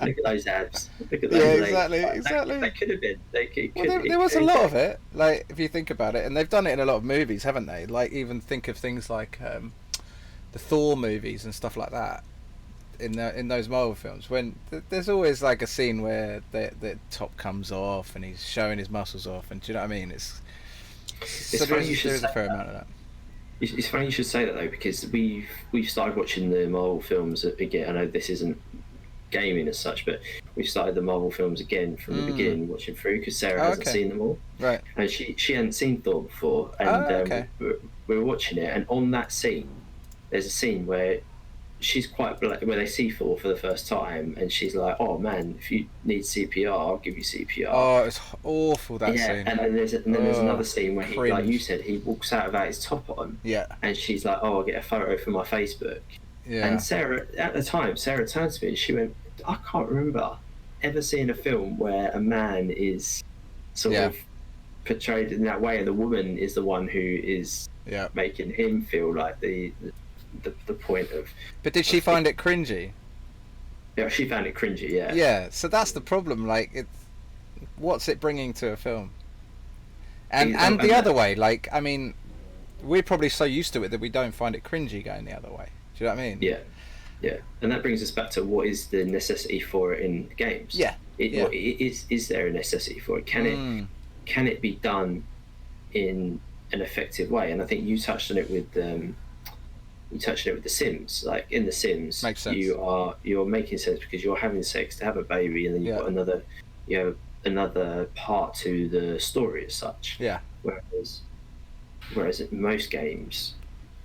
Look at those abs. Look at those legs. exactly. They could have been. There was a lot of it. Like, if you think about it, and they've done it in a lot of movies, haven't they? Like, even think of things like the Thor movies and stuff like that. In those Marvel films, when there's always like a scene where the top comes off and he's showing his muscles off, and do you know what I mean? So funny you should there's a say fair that. amount of that. It's funny you should say that though, because we've started watching the Marvel films again. I know this isn't gaming as such, but we've started the Marvel films again from the beginning, watching through, because Sarah hasn't okay. seen them all, Right. and she hadn't seen Thor before, and okay. we were watching it, and on that scene, there's a scene where she's quite when they see Thor for the first time, and she's like, "Oh man, if you need CPR, I'll give you CPR." Oh, it's awful, that Yeah, scene. and then there's another scene where he, like you Cringe. said, he walks out without his top on, Yeah, and she's like, "Oh, I'll get a photo for my Facebook." yeah. And Sarah, at the time, Sarah turned to me and she went, "I can't remember ever seeing a film where a man is sort Yeah. of portrayed in that way, and the woman is the one who is Yeah. making him feel like the point of." But did she find it cringy? Yeah, she found it cringy. Yeah. Yeah, so that's the problem. Like, what's it bringing to a film? And Yeah, and the and other way, like, I mean, we're probably so used to it that we don't find it cringy going the other way. Do you know what I mean? Yeah. Yeah, and that brings us back to what is the necessity for it in games? Yeah. Yeah. Is there a necessity for it? Can it be done in an effective way? And I think you touched on it with The Sims. Like in The Sims, Makes sense. you're making sense because you're having sex to have a baby, and then you've got another part to the story as such. Yeah. Whereas in most games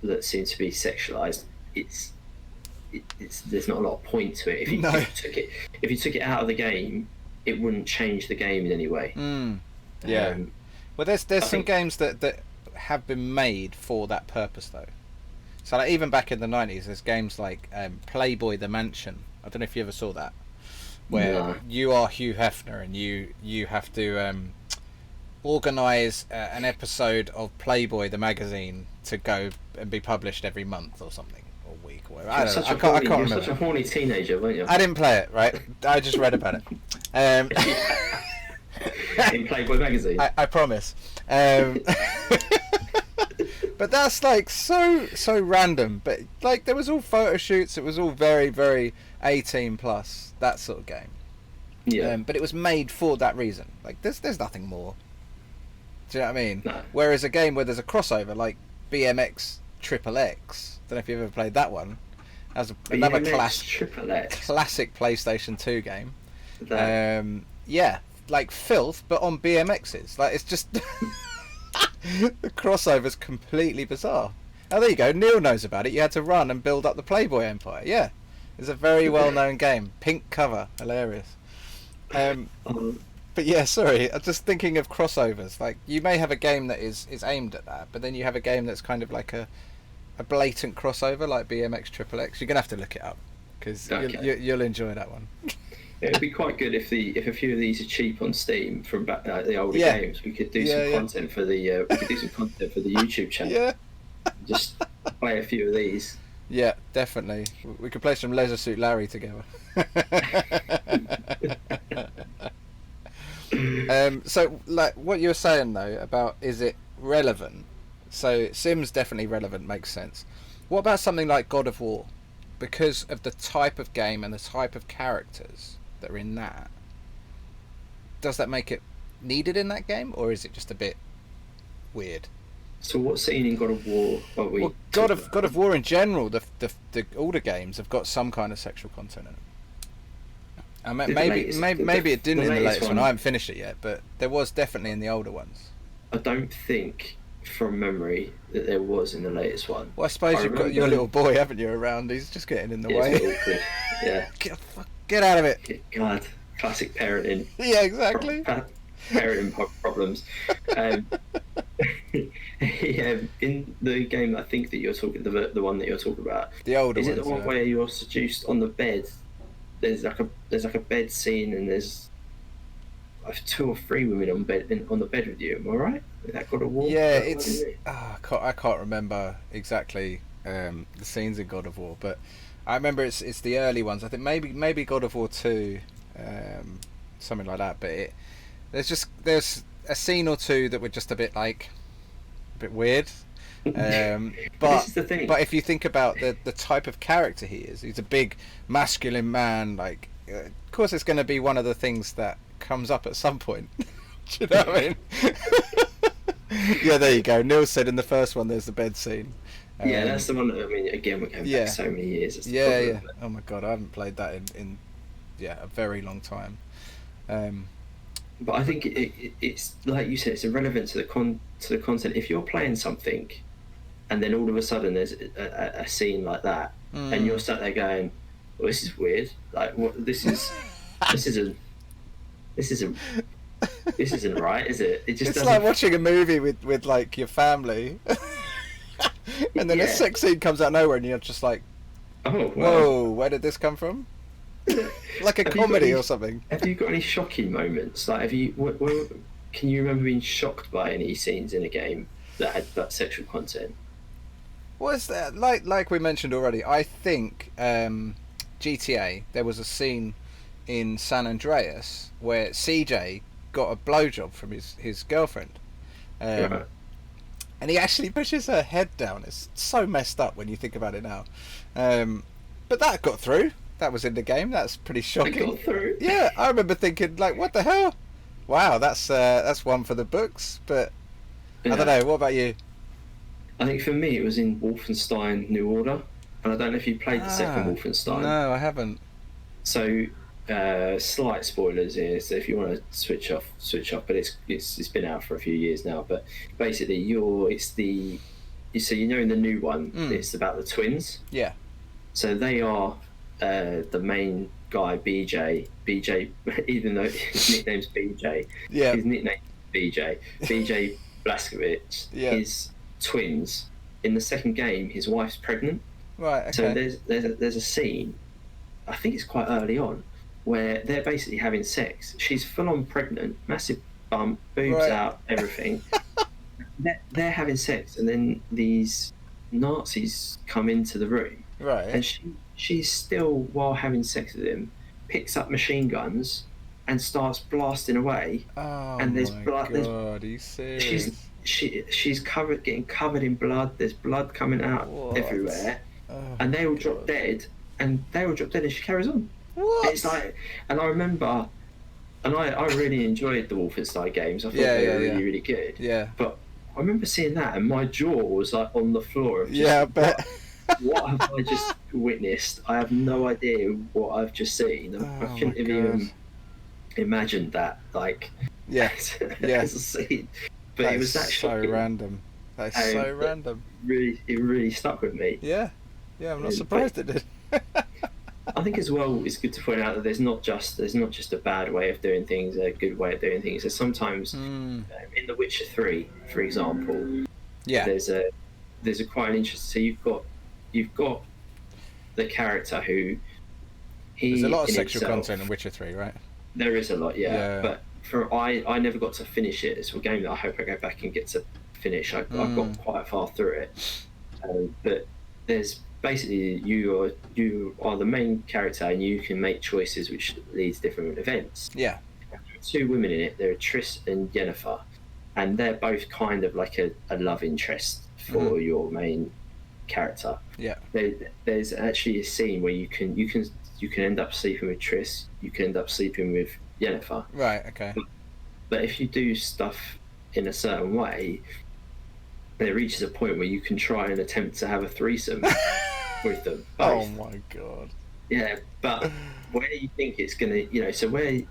that seem to be sexualized, there's not a lot of point to it. If you took it out of the game, it wouldn't change the game in any way. Yeah. Well, there's some games that have been made for that purpose though. So like, even back in the 90s, there's games like Playboy the Mansion. I don't know if you ever saw that, where you are Hugh Hefner and you have to organise an episode of Playboy the magazine to go and be published every month or something, or week, or whatever. I don't know. I can't remember. You're such a horny teenager, weren't you? I didn't play it, right? I just read about it. In Playboy magazine. I promise. But that's like so random. But like there was all photo shoots. It was all very, very 18 plus, that sort of game. Yeah. But it was made for that reason. Like there's nothing more. Do you know what I mean? No. Whereas a game where there's a crossover like BMX Triple X. Don't know if you've ever played that one. As another classic PlayStation 2 game. Yeah, like filth, but on BMXs. Like it's just the crossover's completely bizarre. Oh, there you go. Neil knows about it. You had to run and build up the Playboy empire. Yeah, it's a very well-known game. Pink cover, hilarious. But yeah, sorry. I'm just thinking of crossovers. Like you may have a game that is aimed at that, but then you have a game that's kind of like a blatant crossover, like BMX Triple X. You're gonna have to look it up because you'll enjoy that one. It would be quite good if a few of these are cheap on Steam from back the older games. We could do some content for the YouTube channel. Yeah. Just play a few of these. Yeah, definitely. We could play some Leisure Suit Larry together. So, like what you were saying though about is it relevant? So Sims definitely relevant, makes sense. What about something like God of War? Because of the type of game and the type of characters that are in that, does that make it needed in that game, or is it just a bit weird? So what scene in God of War are we? Well, God of War in general, the older games have got some kind of sexual content in them. Maybe it didn't in the latest one. I haven't finished it yet, but there was definitely in the older ones. I don't think, from memory, that there was in the latest one. Well, I suppose you've got your little boy, haven't you, around? He's just getting in the way. It's awkward. Yeah. Get out of it. God, classic parenting. Yeah, exactly. Parenting problems. In the game, I think that you're talking the one that you're talking about. The older is ones. Is it the one where you're seduced on the bed? There's like a bed scene, and there's like 2 or 3 women on the bed with you. Am I right? Is that God of War? Yeah, it's. I can't remember exactly the scenes in God of War, but I remember it's the early ones. I think maybe God of War 2, something like that. But there's a scene or two that were just a bit weird. But this is the thing. But if you think about the type of character he's a big masculine man. Like, of course, it's going to be one of the things that comes up at some point. Do you know what I mean? Yeah, there you go. Neil said in the first one there's the bed scene. Yeah, that's the one. I mean, again, we're going back so many years. Yeah. Oh my god, I haven't played that in a very long time. But I think it's like you said, it's irrelevant to the content. If you're playing something and then all of a sudden there's a scene like that, and you're sat there going, well, this is weird. Like, what? This isn't this isn't this isn't right, is it? It just It's doesn't. like watching a movie with like your family, and then a Yeah. sex scene comes out of nowhere, and you're just like, Oh, well. whoa, where did this come from? Like a Have you got comedy any- or something. Have you got any shocking moments? Like, can you remember being shocked by any scenes in a game that had that sexual content? Was that like we mentioned already? I think GTA. There was a scene in San Andreas where CJ got a blowjob from his girlfriend, Right. and he actually pushes her head down. It's so messed up when you think about it now, but that got through. That was in the game. That's pretty I shocking. got through. Yeah, I remember thinking like, what the hell? Wow, that's one for the books. But I don't know. What about you? I think for me it was in Wolfenstein New Order, and I don't know if you played the second Wolfenstein. No, I haven't. So, slight spoilers here. So if you want to switch off. But it's been out for a few years now. But basically, so you know in the new one, it's about the twins. Yeah. So they are the main guy, BJ. BJ, even though his nickname's BJ, Yeah. his nickname is BJ. BJ Blazkowicz. Yeah. His twins. In the second game, his wife's pregnant. Right. Okay. So there's a scene, I think it's quite early on, where they're basically having sex. She's full on pregnant, massive bump, boobs Right. out, everything. they're having sex, and then these Nazis come into the room, Right. and she's still, while having sex with him, picks up machine guns and starts blasting away. Oh and there's my blood- there's- god, are you serious? She's getting covered in blood. There's blood coming out What? everywhere, Oh and they all my drop God. dead. And she carries on. What? It's like, and I remember, and I really enjoyed the Wolfenstein games. I thought Yeah, they yeah, were really, yeah. really good. Yeah. But I remember seeing that, and my jaw was like on the floor. Of just, Yeah, I bet. What have I just witnessed? I have no idea what I've just seen. Oh I couldn't my have even imagined that, like, Yeah. Yeah. as a scene. But That it is was that so shocking. random. That is so but random. It really stuck with me. Yeah. Yeah, I'm not But- surprised it did. I think as well, it's good to point out that there's not just a bad way of doing things, a good way of doing things. There's sometimes in The Witcher 3, for example, Yeah. there's a quite an interesting. So you've got the character who There's a lot of in sexual himself- content in Witcher 3, right? There is a lot, yeah. Yeah. But I never got to finish it. It's a game that I hope I go back and get to finish. I've got quite far through it, but there's basically you are the main character, and you can make choices which leads different events. Yeah. There are two women in it. There are Triss and Yennefer, and they're both kind of like a love interest for your main character. Yeah. There's actually a scene where you can end up sleeping with Triss. You can end up sleeping with Yennefer. Right, okay. But if you do stuff in a certain way, there reaches a point where you can try and attempt to have a threesome with them. Oh Both. my god. Yeah, but where you think it's gonna, so where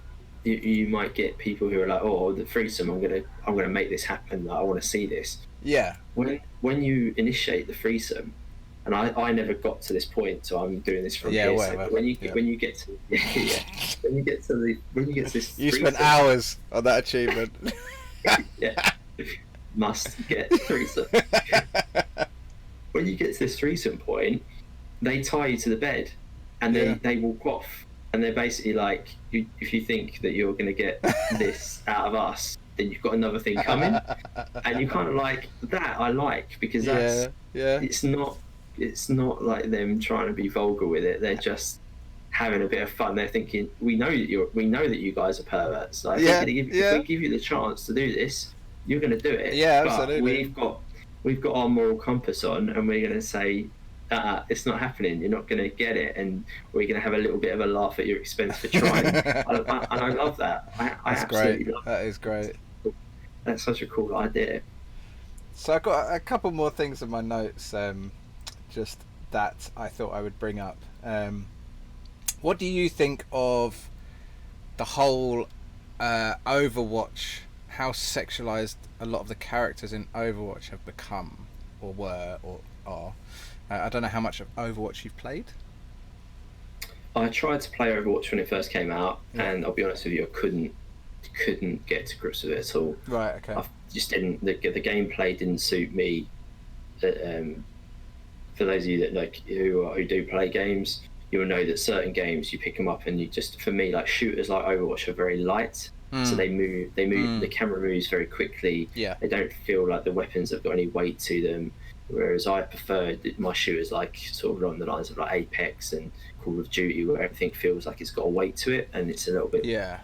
you might get people who are like, oh, the threesome, I'm gonna make this happen. I want to see this. Yeah. When you initiate the threesome, and I never got to this point, so I'm doing this from Yeah, here. whatever. So when you Yeah. when you get to when you get to this You spent threesome, hours on that achievement. yeah, must get threesome. When you get to this threesome point, they tie you to the bed, and Yeah. they walk off, and they're basically like, if you think that you're going to get this out of us, then you've got another thing coming, and you kind of like that. I like because that's yeah. it's not like them trying to be vulgar with it. They're just having a bit of fun. They're thinking, we know that you guys are perverts. Like, Yeah, if we give you the chance to do this, you're going to do it. Yeah, But absolutely. we've got our moral compass on, and we're going to say, it's not happening. You're not going to get it, and we're going to have a little bit of a laugh at your expense for trying. And I love that. I That's absolutely great. love That is great. That's such a cool idea. So I've got a couple more things in my notes, just that I thought I would bring up. What do you think of the whole Overwatch, how sexualized a lot of the characters in Overwatch have become or were or are. I don't know how much of Overwatch you've played. I tried to play Overwatch when it first came out, Yeah. and I'll be honest with you, I couldn't get to grips with it at all. Right. Okay. I just didn't. The gameplay didn't suit me. For those of you that who do play games, you'll know that certain games you pick them up and you just, for me, like shooters like Overwatch are very light, so they move. The camera moves very quickly. Yeah. They don't feel like the weapons have got any weight to them. Whereas I prefer my shooters like sort of along the lines of like Apex and Call of Duty, where everything feels like it's got a weight to it and it's a little bit, Yeah.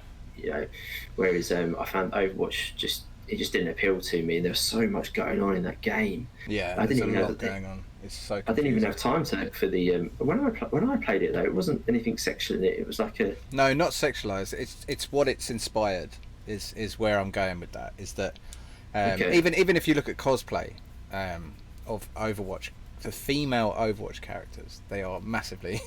Whereas I found Overwatch just didn't appeal to me. There was so much going on in that game. Yeah. I didn't There's even a have lot going on. It's so. I didn't even confusing. have time to look for the when I played it though. It wasn't anything sexual in it. It was like a No, not sexualized. It's what it's inspired. Is where I'm going with that. Is that Okay. even if you look at cosplay of Overwatch, the female Overwatch characters, they are massively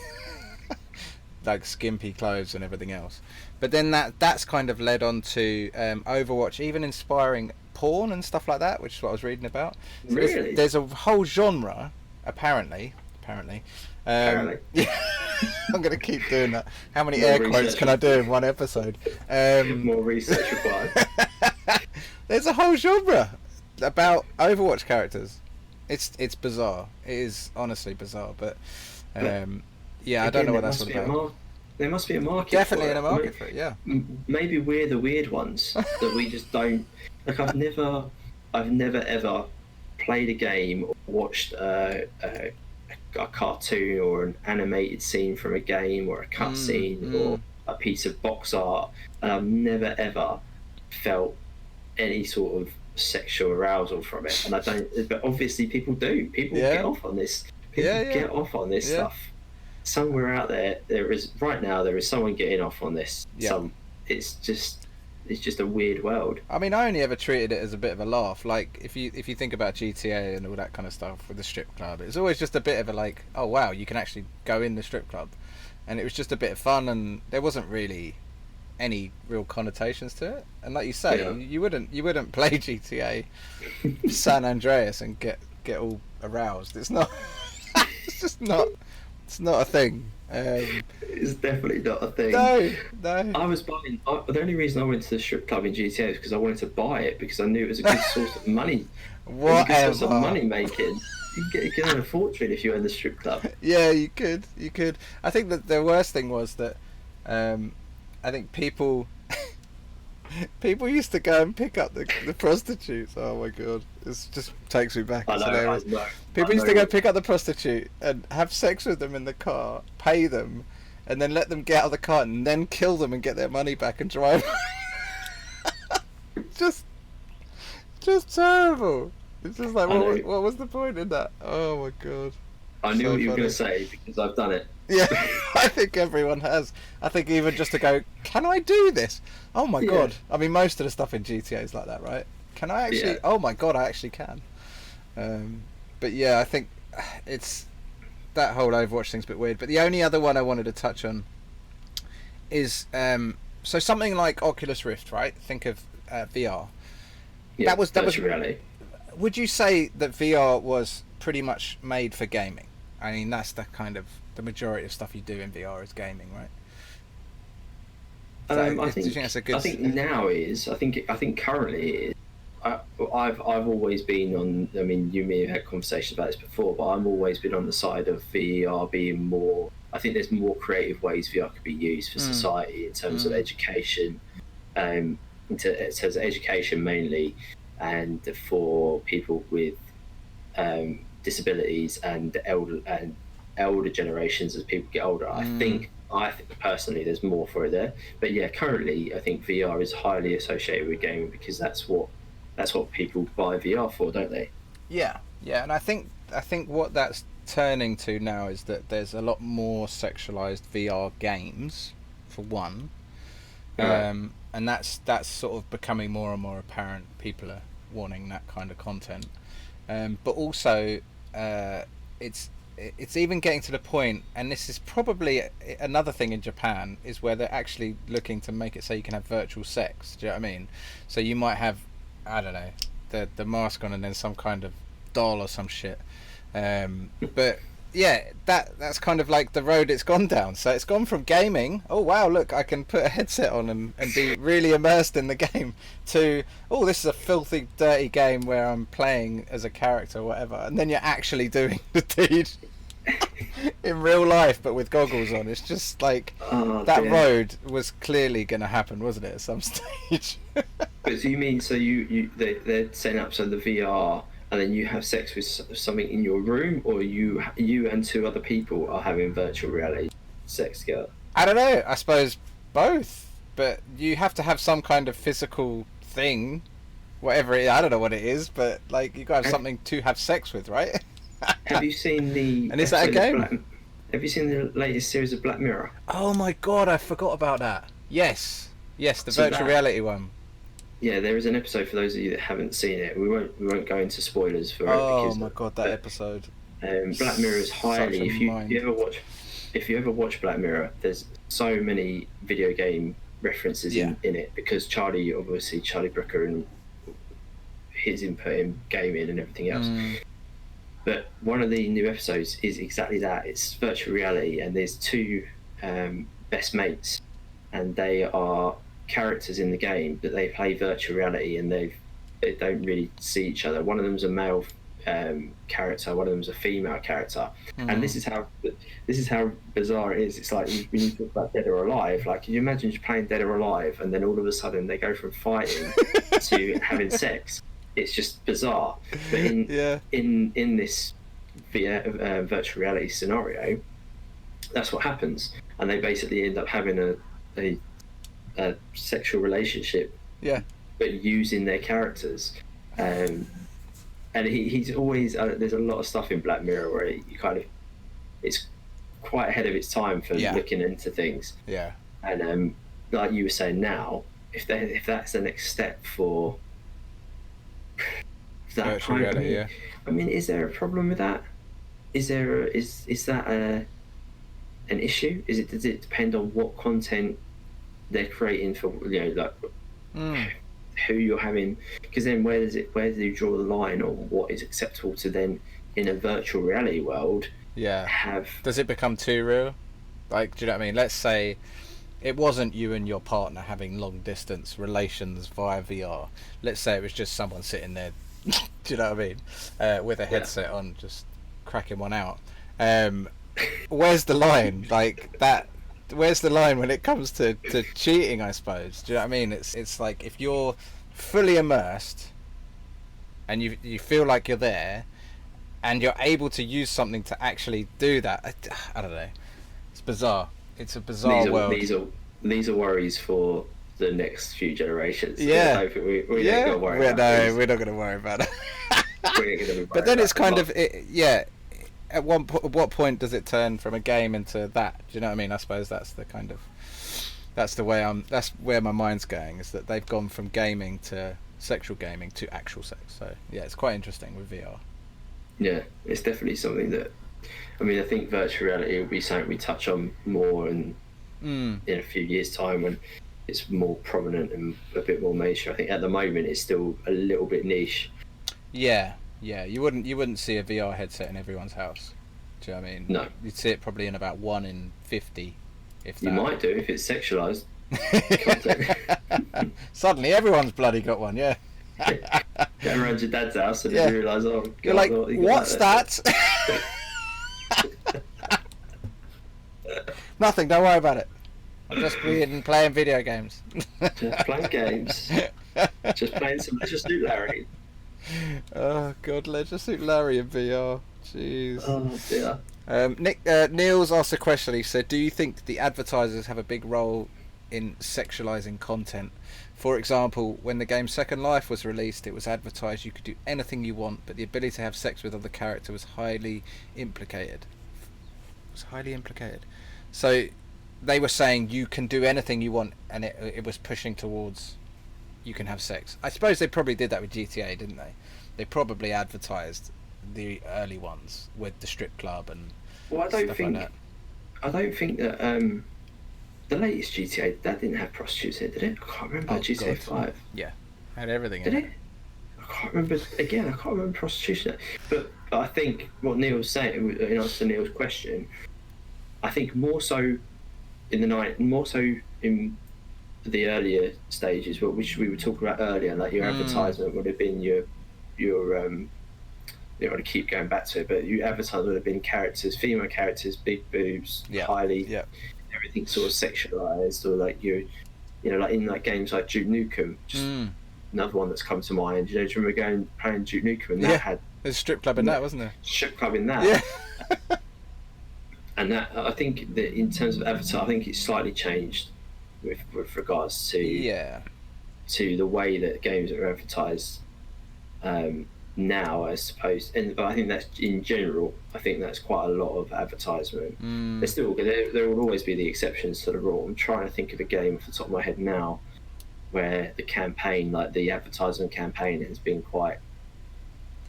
like skimpy clothes and everything else. But then that's kind of led on to Overwatch even inspiring porn and stuff like that, which is what I was reading about. So Really? there's a whole genre, apparently. Apparently. Yeah, I'm gonna keep doing that. How many More air quotes research. can I do in one episode? more research required. There's a whole genre about Overwatch characters. It's bizarre. It is honestly bizarre, but yeah, I don't know what that's all about. There must be a market. Definitely for in it. a market for it. Yeah. Maybe we're the weird ones that we just don't. Like I've never ever played a game or watched a cartoon or an animated scene from a game or a cutscene or a piece of box art, and I've never ever felt any sort of sexual arousal from it. And I don't. But obviously, people do. People Yeah. get off on this. People Yeah. get off on this Yeah. stuff. Somewhere out there, there is someone getting off on this. Yeah. It's just a weird world. I mean, I only ever treated it as a bit of a laugh. Like if you think about GTA and all that kind of stuff with the strip club, it's always just a bit of a like, oh wow, you can actually go in the strip club, and it was just a bit of fun, and there wasn't really any real connotations to it. And like you say, Yeah. you wouldn't play GTA San Andreas and get all aroused. It's not. It's just not. It's not a thing. It's definitely not a thing. No. I was buying. The only reason I went to the strip club in GTA is because I wanted to buy it because I knew it was a good source of money. It was a good source of money making. You can earn a fortune if you own the strip club. Yeah, you could. I think that the worst thing was that I think people used to go and pick up the prostitutes. Oh my god, this just takes me back. I It's know. hilarious. I know. People used to go pick up the prostitute and have sex with them in the car, pay them, and then let them get out of the car and then kill them and get their money back and drive. just terrible. It's just like, I know. what was the point in that? Oh my god. I knew So what you were going funny. to say because I've done it. Yeah, I think everyone has. I think even just to go, can I do this? Oh my Yeah. god. I mean, most of the stuff in GTA is like that, right? Can I actually? Yeah. Oh my god, I actually can. But yeah, I think it's that whole Overwatch thing's a bit weird. But the only other one I wanted to touch on is so something like Oculus Rift, right? Think of VR. Yeah, That was- virtual reality. Would you say that VR was pretty much made for gaming? I mean, that's the kind of the majority of stuff you do in VR is gaming, right? I Do you think think that's a good? I think now is. I think currently it is. I've always been on. I mean, you may have had conversations about this before, but I've always been on the side of VR being more. I think there's more creative ways VR could be used for society in terms of education, in terms of education mainly, and for people with disabilities and elder generations as people get older. I think personally there's more for it there. But yeah, currently I think VR is highly associated with gaming because that's what people buy VR for, don't they? Yeah, and I think what that's turning to now is that there's a lot more sexualized VR games, for one, and that's sort of becoming more and more apparent. People are wanting that kind of content, but also it's even getting to the point, and this is probably another thing in Japan, is where they're actually looking to make it so you can have virtual sex. Do you know what I mean? So you might have, I don't know, the mask on and then some kind of doll or some shit. But yeah, that's kind of like the road it's gone down. So it's gone from gaming, oh wow, look, I can put a headset on and be really immersed in the game, to, oh, this is a filthy, dirty game where I'm playing as a character or whatever, and then you're actually doing the deed in real life, but with goggles on. It's just like, that road was clearly going to happen, wasn't it, at some stage? But so you mean, so they're setting up so the VR, and then you have sex with something in your room, or you and two other people are having virtual reality sex together? I don't know. I suppose both, but you have to have some kind of physical thing, whatever it is. I don't know what it is, but like you got to have something to have sex with, right? Have you seen the? And is that a game? Have you seen the latest series of Black Mirror? Oh my god, I forgot about that. Yes, the virtual reality one. Yeah, there is an episode for those of you that haven't seen it. We won't go into spoilers for it. Oh my god, that episode. Black Mirror is highly. If you ever watch Black Mirror, there's so many video game references in it, because Charlie Brooker and his input in gaming and everything else. But one of the new episodes is exactly that. It's virtual reality, and there's two best mates, and they are characters in the game, but they play virtual reality, and they don't really see each other. One of them's a male character, one of them's a female character, and this is how bizarre it is. It's like when you talk about Dead or Alive, like, can you imagine just playing Dead or Alive, and then all of a sudden they go from fighting to having sex? It's just bizarre. But in this virtual reality scenario, that's what happens, and they basically end up having a sexual relationship, but using their characters. And he's always there's a lot of stuff in Black Mirror where it's quite ahead of its time for looking into things. And like you were saying, now if that's the next step for that virtual reality, I mean, is there a problem with that? Is that an issue? Does it depend on what content they're creating for, who you're having? Because then where do you draw the line on what is acceptable to then, in a virtual reality world, have? Does it become too real? Like, do you know what I mean? Let's say it wasn't you and your partner having long distance relations via VR. Let's say it was just someone sitting there, do you know what I mean, with a headset on, just cracking one out. Where's the line? Like that. Where's the line when it comes to cheating, I suppose? Do you know what I mean? It's like, if you're fully immersed and you feel like you're there and you're able to use something to actually do that, I don't know. It's bizarre. It's a bizarre world. These are worries for the next few generations. Yeah. I don't think we don't gotta worry about no, we're not going to worry about it. But then it's kind of, at what point does it turn from a game into that? Do you know what I mean? I suppose that's where my mind's going, is that they've gone from gaming to sexual gaming to actual sex. So yeah, it's quite interesting with VR. Yeah, it's definitely something that, I mean, I think virtual reality will be something we touch on more in a few years' time, when it's more prominent and a bit more mainstream. I think at the moment it's still a little bit niche. Yeah, you wouldn't see a VR headset in everyone's house. Do you know what I mean? No. You'd see it probably in about 1 in 50, if that. You might do if it's sexualised. Suddenly everyone's bloody got one, yeah. Get around your dad's house and you realise, oh God, you're like, what's that? Nothing, don't worry about it. I'm just playing video games. Just playing games. Just playing some Leisure Suit Larry. Oh God, Leisure Suit Larry in VR. Jeez. Oh dear. Niels asked a question. He said, do you think the advertisers have a big role in sexualizing content? For example, when the game Second Life was released, it was advertised you could do anything you want, but the ability to have sex with other character was highly implicated. So they were saying you can do anything you want, and it was pushing towards you can have sex. I suppose they probably did that with GTA, didn't they? They probably advertised the early ones with the strip club and stuff like that. I don't think that the latest GTA that didn't have prostitutes in it, did it? I can't remember. GTA 5. Yeah, had everything in it. It? I can't remember again. I can't remember prostitution, but I think what Neil's saying in answer to Neil's question, I think more so in the night, more so in the earlier stages, which we were talking about earlier, like your advertisement would have been your you want to keep going back to it, but your advertisement would have been characters, female characters, big boobs, highly, everything sort of sexualized, or like you know, like in like games like Duke Nukem, just another one that's come to mind. You know, do you remember playing Duke Nukem and that had there's a strip club in that, wasn't there? Strip club in that, yeah. And that I think that in terms of Avatar, I think it's slightly changed with regards to the way that games are advertised now, I suppose. But I think that's in general. I think that's quite a lot of advertisement. There will always be the exceptions to the rule. I'm trying to think of a game off the top of my head now where the campaign, like the advertisement campaign, has been quite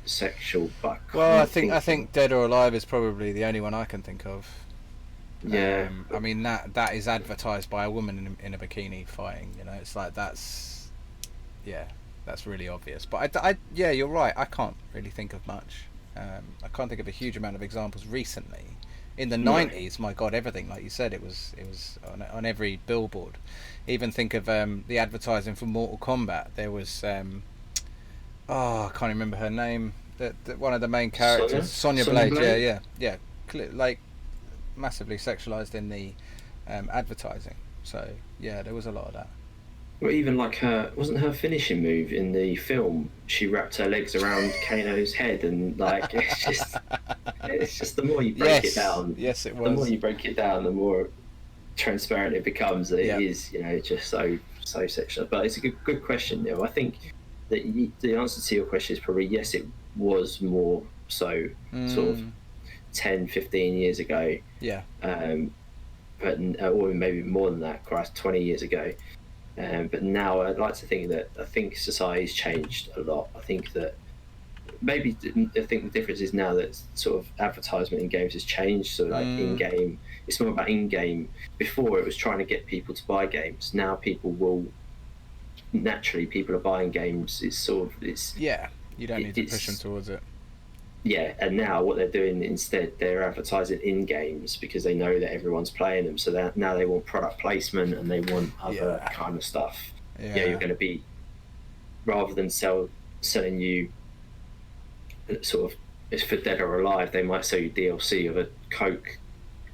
sexual. But I think Dead or Alive is probably the only one I can think of. Yeah. I mean that is advertised by a woman in a bikini fighting. You know, it's like that's really obvious. But I you're right. I can't really think of much. I can't think of a huge amount of examples recently. In the 90s, my God, everything, like you said, it was on every billboard. Even think of the advertising for Mortal Kombat. There was I can't remember her name. One of the main characters, Sonya Blade. Yeah. Like massively sexualized in the advertising. So yeah, there was a lot of that. Well, even like wasn't her finishing move in the film? She wrapped her legs around Kano's head, and like it's just the more you break it down. Yes, it was. The more you break it down, the more transparent it becomes that it is, you know, just so sexual. But it's a good question, Neil. I think that the answer to your question is probably yes. It was more so sort of 10, 15 years ago. Yeah. But or maybe more than that. Christ, 20 years ago. But now I'd like to think that society's changed a lot. I think that maybe the difference is now that sort of advertisement in games has changed. So like in-game, it's more about in-game. Before it was trying to get people to buy games. Now people are buying games. You don't need to push them towards it. Yeah, and now what they're doing instead, they're advertising in games because they know that everyone's playing them. So that now they want product placement and they want other kind of stuff. Yeah, you're going to be, rather than selling you sort of, it's for Dead or Alive, they might sell you DLC of a Coke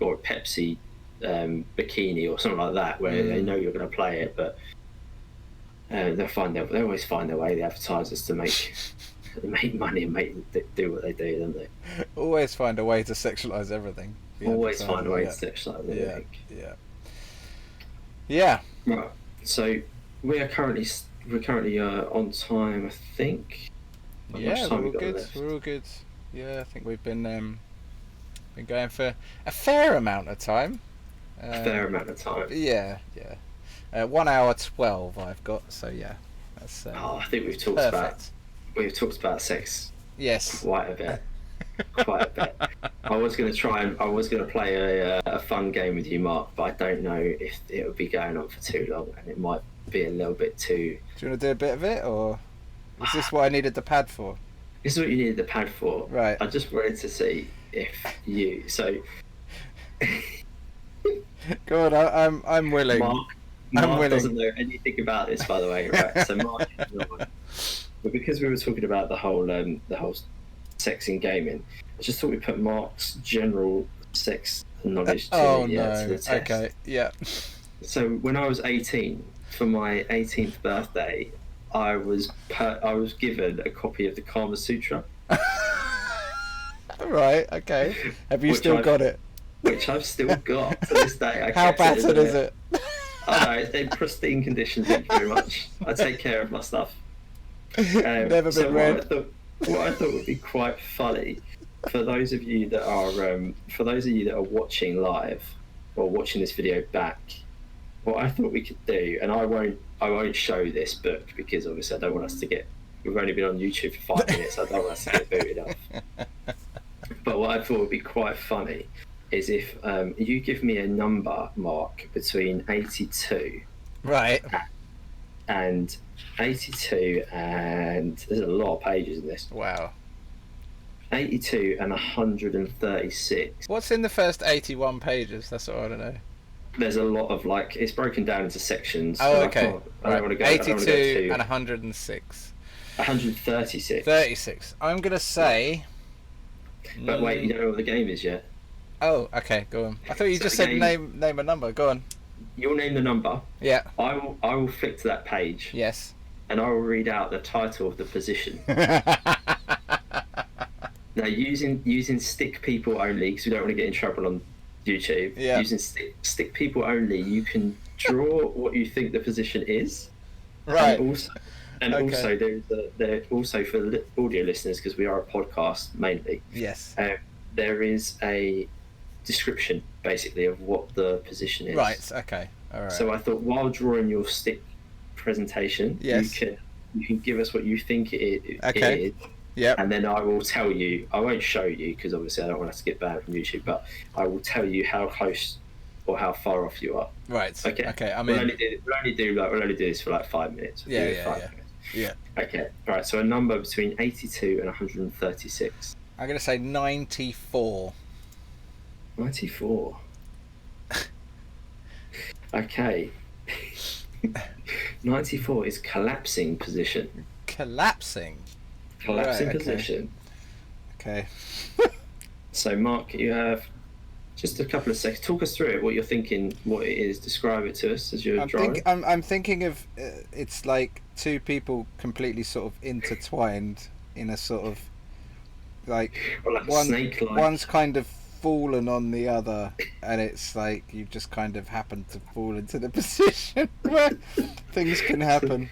or a Pepsi bikini or something like that, where they know you're going to play it, but they always find their way, the advertisers, to make money and do what they do, don't they? Always find a way to sexualize everything. Always find a way to sexualize everything. Yeah. Right. So we're currently on time, I think. We're all good. We're all good. Yeah, I think we've been going for a fair amount of time. Yeah. 1 hour 12 I've got. So yeah, that's. I think we've talked about sex. Yes. Quite a bit. I was going to play a fun game with you, Mark, but I don't know if it would be going on for too long, and it might be a little bit too. Do you want to do a bit of it, or is this what I needed the pad for? This is what you needed the pad for, right? I just wanted to see if you. So. Go on, I'm willing. Mark doesn't know anything about this, by the way, right? So Mark is not. But because we were talking about the whole sex in gaming, I just thought we'd put Mark's general sex knowledge to the test. Okay, yeah. So when I was 18, for my 18th birthday, I was given a copy of the Kama Sutra. Right, okay. Have you still got it? Which I've still got to this day. How battered is it? Oh no, it's in pristine condition, thank you very much. I take care of my stuff. Never been read. What I thought would be quite funny for those of you that are watching live or watching this video back, what I thought we could do, and I won't show this book because obviously I don't want us to get. We've only been on YouTube for 5 minutes. I don't want us to get booted off. But what I thought would be quite funny is if you give me a number, Mark, between 82, right, and 82, and there's a lot of pages in this. Wow. 82 and 136. What's in the first 81 pages? That's what I want to know. There's a lot of like, it's broken down into sections. Oh, so okay. I don't want to go. 82 and 106. 136. 36. I'm gonna say. But wait, you don't know what the game is yet. Oh, okay. Go on. I thought you So just the said game- name a number. Go on. You'll name the number. Yeah. I will flick to that page, Yes. and I will read out the title of the position. Now, using stick people only, because we don't want to get in trouble on YouTube. Yeah. Using stick people only, you can draw what you think the position is. Right. And Okay. also there also for audio listeners, because we are a podcast mainly. Yes. There is a description basically of what the position is. Right. Okay. All right. So I thought, while drawing your stick presentation, Yes. you can give us what you think it Okay. is, Yep. and then I will tell you. I won't show you because obviously I don't want us to get banned from YouTube, but I will tell you how close or how far off you are. Right. Okay. Okay. I We'll mean. only do this for like 5 minutes. We'll Yeah, do it yeah, 5 yeah. minutes. Yeah. Okay. Right. So a number between 82 and 136. I'm gonna say 94. 94. Okay. 94 is collapsing position. Collapsing. Collapsing Right, okay. position. Okay. So, Mark, you have just a couple of seconds. Talk us through it, what you're thinking, what it is. Describe it to us as you're drawing. I'm thinking of it's like two people completely sort of intertwined in a sort of like Or like a one snake-like. one's kind of fallen on the other, and it's like you just kind of happen to fall into the position where things can happen.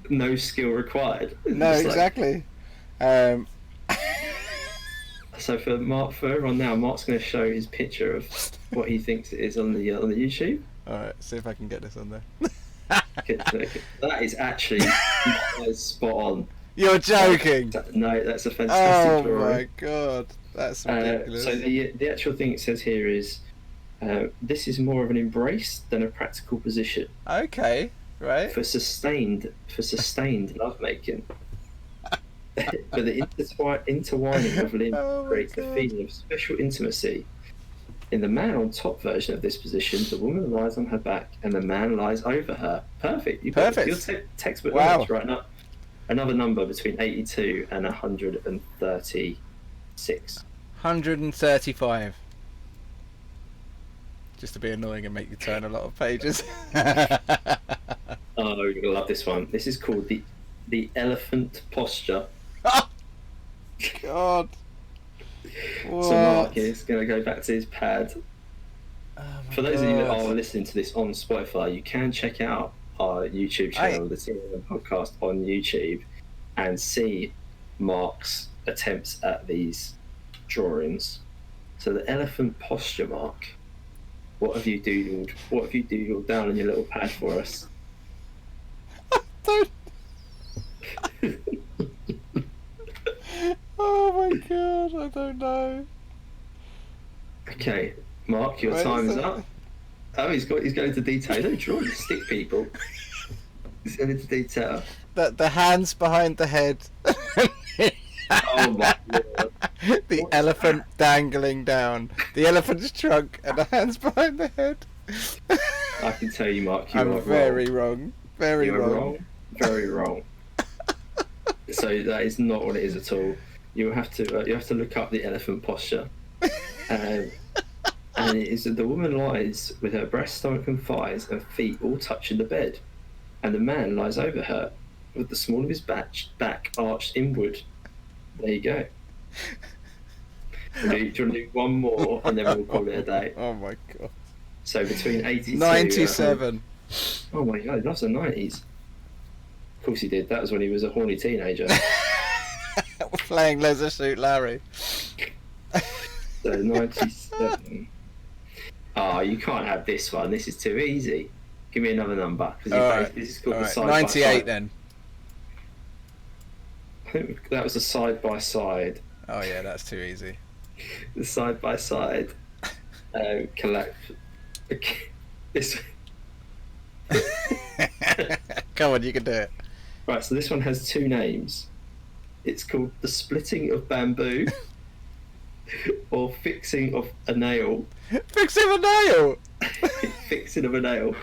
No skill required. No, It's like- exactly. So for everyone now, Mark's going to show his picture of what he thinks it is on the YouTube. All right, see if I can get this on there. That is actually that is spot on. You're joking. No, that's a fantastic Oh drawing. my god, that's ridiculous. So the actual thing it says here is, this is more of an embrace than a practical position Okay, right. for sustained lovemaking. But the intertwining of limbs Oh my creates a God. feeling of special intimacy. In the man on top version of this position, the woman lies on her back and the man lies over her. Perfect. You got Perfect. your textbook Wow. notes right now. Another number between 82 and 136. 135. Just to be annoying and make you turn a lot of pages. Oh, you're gonna love this one. This is called the elephant posture. God. What? So Mark is gonna go back to his pad. Oh my For those of you that God. are listening to this on Spotify, you can check out our YouTube channel, the TNM Podcast on YouTube, and see Mark's attempts at these drawings. So the elephant posture, Mark. What have you doodled? What have you doodled down on your little pad for us? Don't- Oh my god, I don't know. Okay, Mark, your Where time is is it? up. Oh, he's going into detail. He don't draw, you stick people. He's going into detail. The hands behind the head. Oh my god. The What's elephant dangling down. The elephant's trunk and the hands behind the head. I can tell you, Mark, you I'm are very wrong. wrong. Very You are wrong. wrong. Very wrong. So that is not what it is at all. You have to look up the elephant posture, and it is that the woman lies with her breast, stomach, and thighs and feet all touching the bed, and the man lies over her with the small of his back arched inward. There you go. Do you want to do one more and then we'll call it a day? Oh my god. So between 82 97. Oh my god, he loves the 90s. Of course he did. That was when he was a horny teenager. Playing Leisure Suit Larry. So 97. Oh, you can't have this one. This is too easy. Give me another number. 'Cause Alright, this is called the alright. side by 98 side. then. I think that was a side by side. Oh yeah, that's too easy. The side by side. Collapse. This. Come on, you can do it. Right, so this one has two names. It's called The Splitting of Bamboo or Fixing of a Nail. Fixing a nail! Fixing of a nail.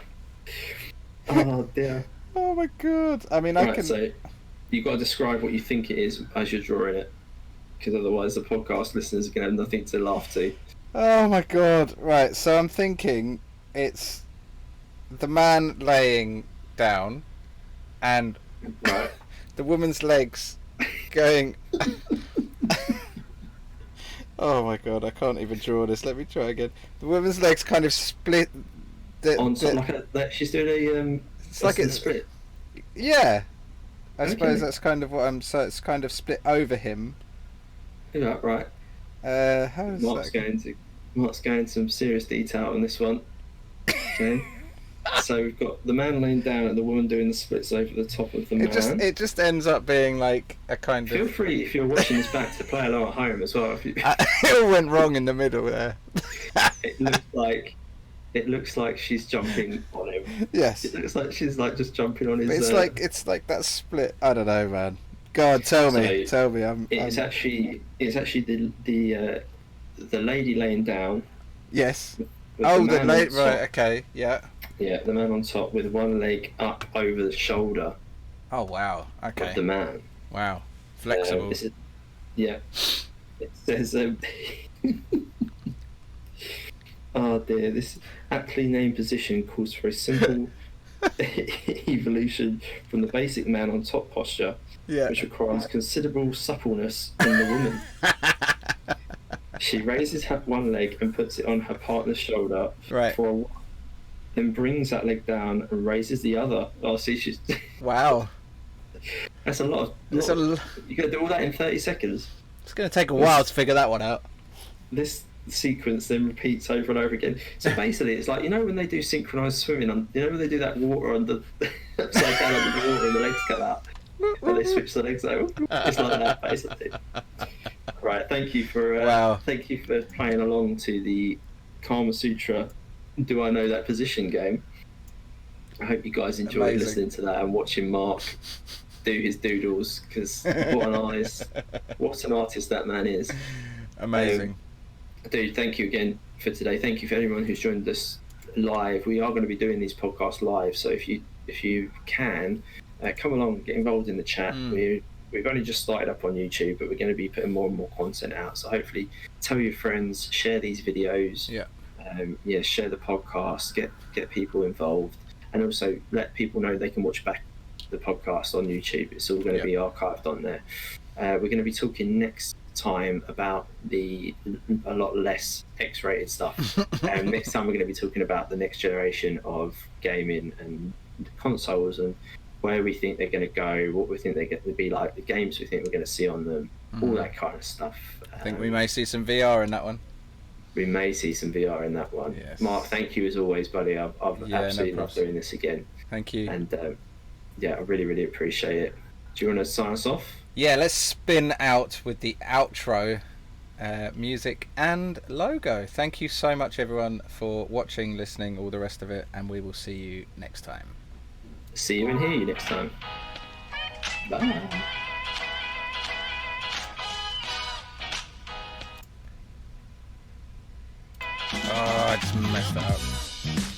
Oh, dear. Oh my god. I mean, I Right, can... so you've got to describe what you think it is as you're drawing it. Because otherwise the podcast listeners are going to have nothing to laugh to. Oh my god. Right, so I'm thinking it's the man laying down and Right. the woman's legs going... Oh my god, I can't even draw this. Let me try again. The woman's legs kind of split... On top, like she's doing a... it's like it's... split. Yeah. I Okay. suppose that's kind of what I'm... So it's kind of split over him. Yeah, right. How is Mark's that? going into some serious detail on this one. Okay. So we've got the man laying down and the woman doing the splits over the top of the man. It just ends up being like a kind Feel of... free, if you're watching this back, to play along at home as well. If you, it all went wrong in the middle there. it looks like she's jumping on him. Yes. It looks like she's like just jumping on his. It's like that split. I don't know, man. God, tell me. It's actually the lady laying down. Yes. with Oh, the the man late on right. top. Okay. Yeah. Yeah, the man on top with one leg up over the shoulder Oh wow. Okay. of the man. Wow. Flexible. Yeah. It says, oh dear, this aptly named position calls for a simple evolution from the basic man on top posture, Yeah. which requires considerable suppleness in the woman. She raises her one leg and puts it on her partner's shoulder Right. for a while, then brings that leg down and raises the other. Oh, see, she's... Wow. That's a lot. It's You're going to do all that in 30 seconds? It's gonna take a while to figure that one out. This sequence then repeats over and over again. So basically, it's like, you know when they do synchronized swimming, you know when they do that water under upside down under the water and the legs come out, and they switch the legs over. It's like that basically. Right. Thank you for Wow. thank you for playing along to the Kama Sutra. Do I know that position game? I hope you guys enjoyed Amazing. listening to that and watching Mark do his doodles, because what an artist that man is. Amazing. Dude, thank you again for today. Thank you for everyone who's joined us live. We are going to be doing these podcasts live, so if you can, come along, get involved in the chat. We've only just started up on YouTube, but we're going to be putting more and more content out. So hopefully, tell your friends, share these videos. Yeah. Share the podcast, get people involved, and also let people know they can watch back the podcast on YouTube. It's all going to be archived on there. We're going to be talking next time about a lot less X-rated stuff. Next time we're going to be talking about the next generation of gaming and consoles and where we think they're going to go, what we think they're going to be like, the games we think we're going to see on them, all that kind of stuff. I think we may see some VR in that one. We may see some VR in that one. Yes. Mark, thank you as always, buddy. I've absolutely loved doing this again. Thank you. And I really, really appreciate it. Do you want to sign us off? Yeah, let's spin out with the outro music and logo. Thank you so much, everyone, for watching, listening, all the rest of it, and we will see you next time. See you and hear you next time. Bye. Oh, I just messed that up.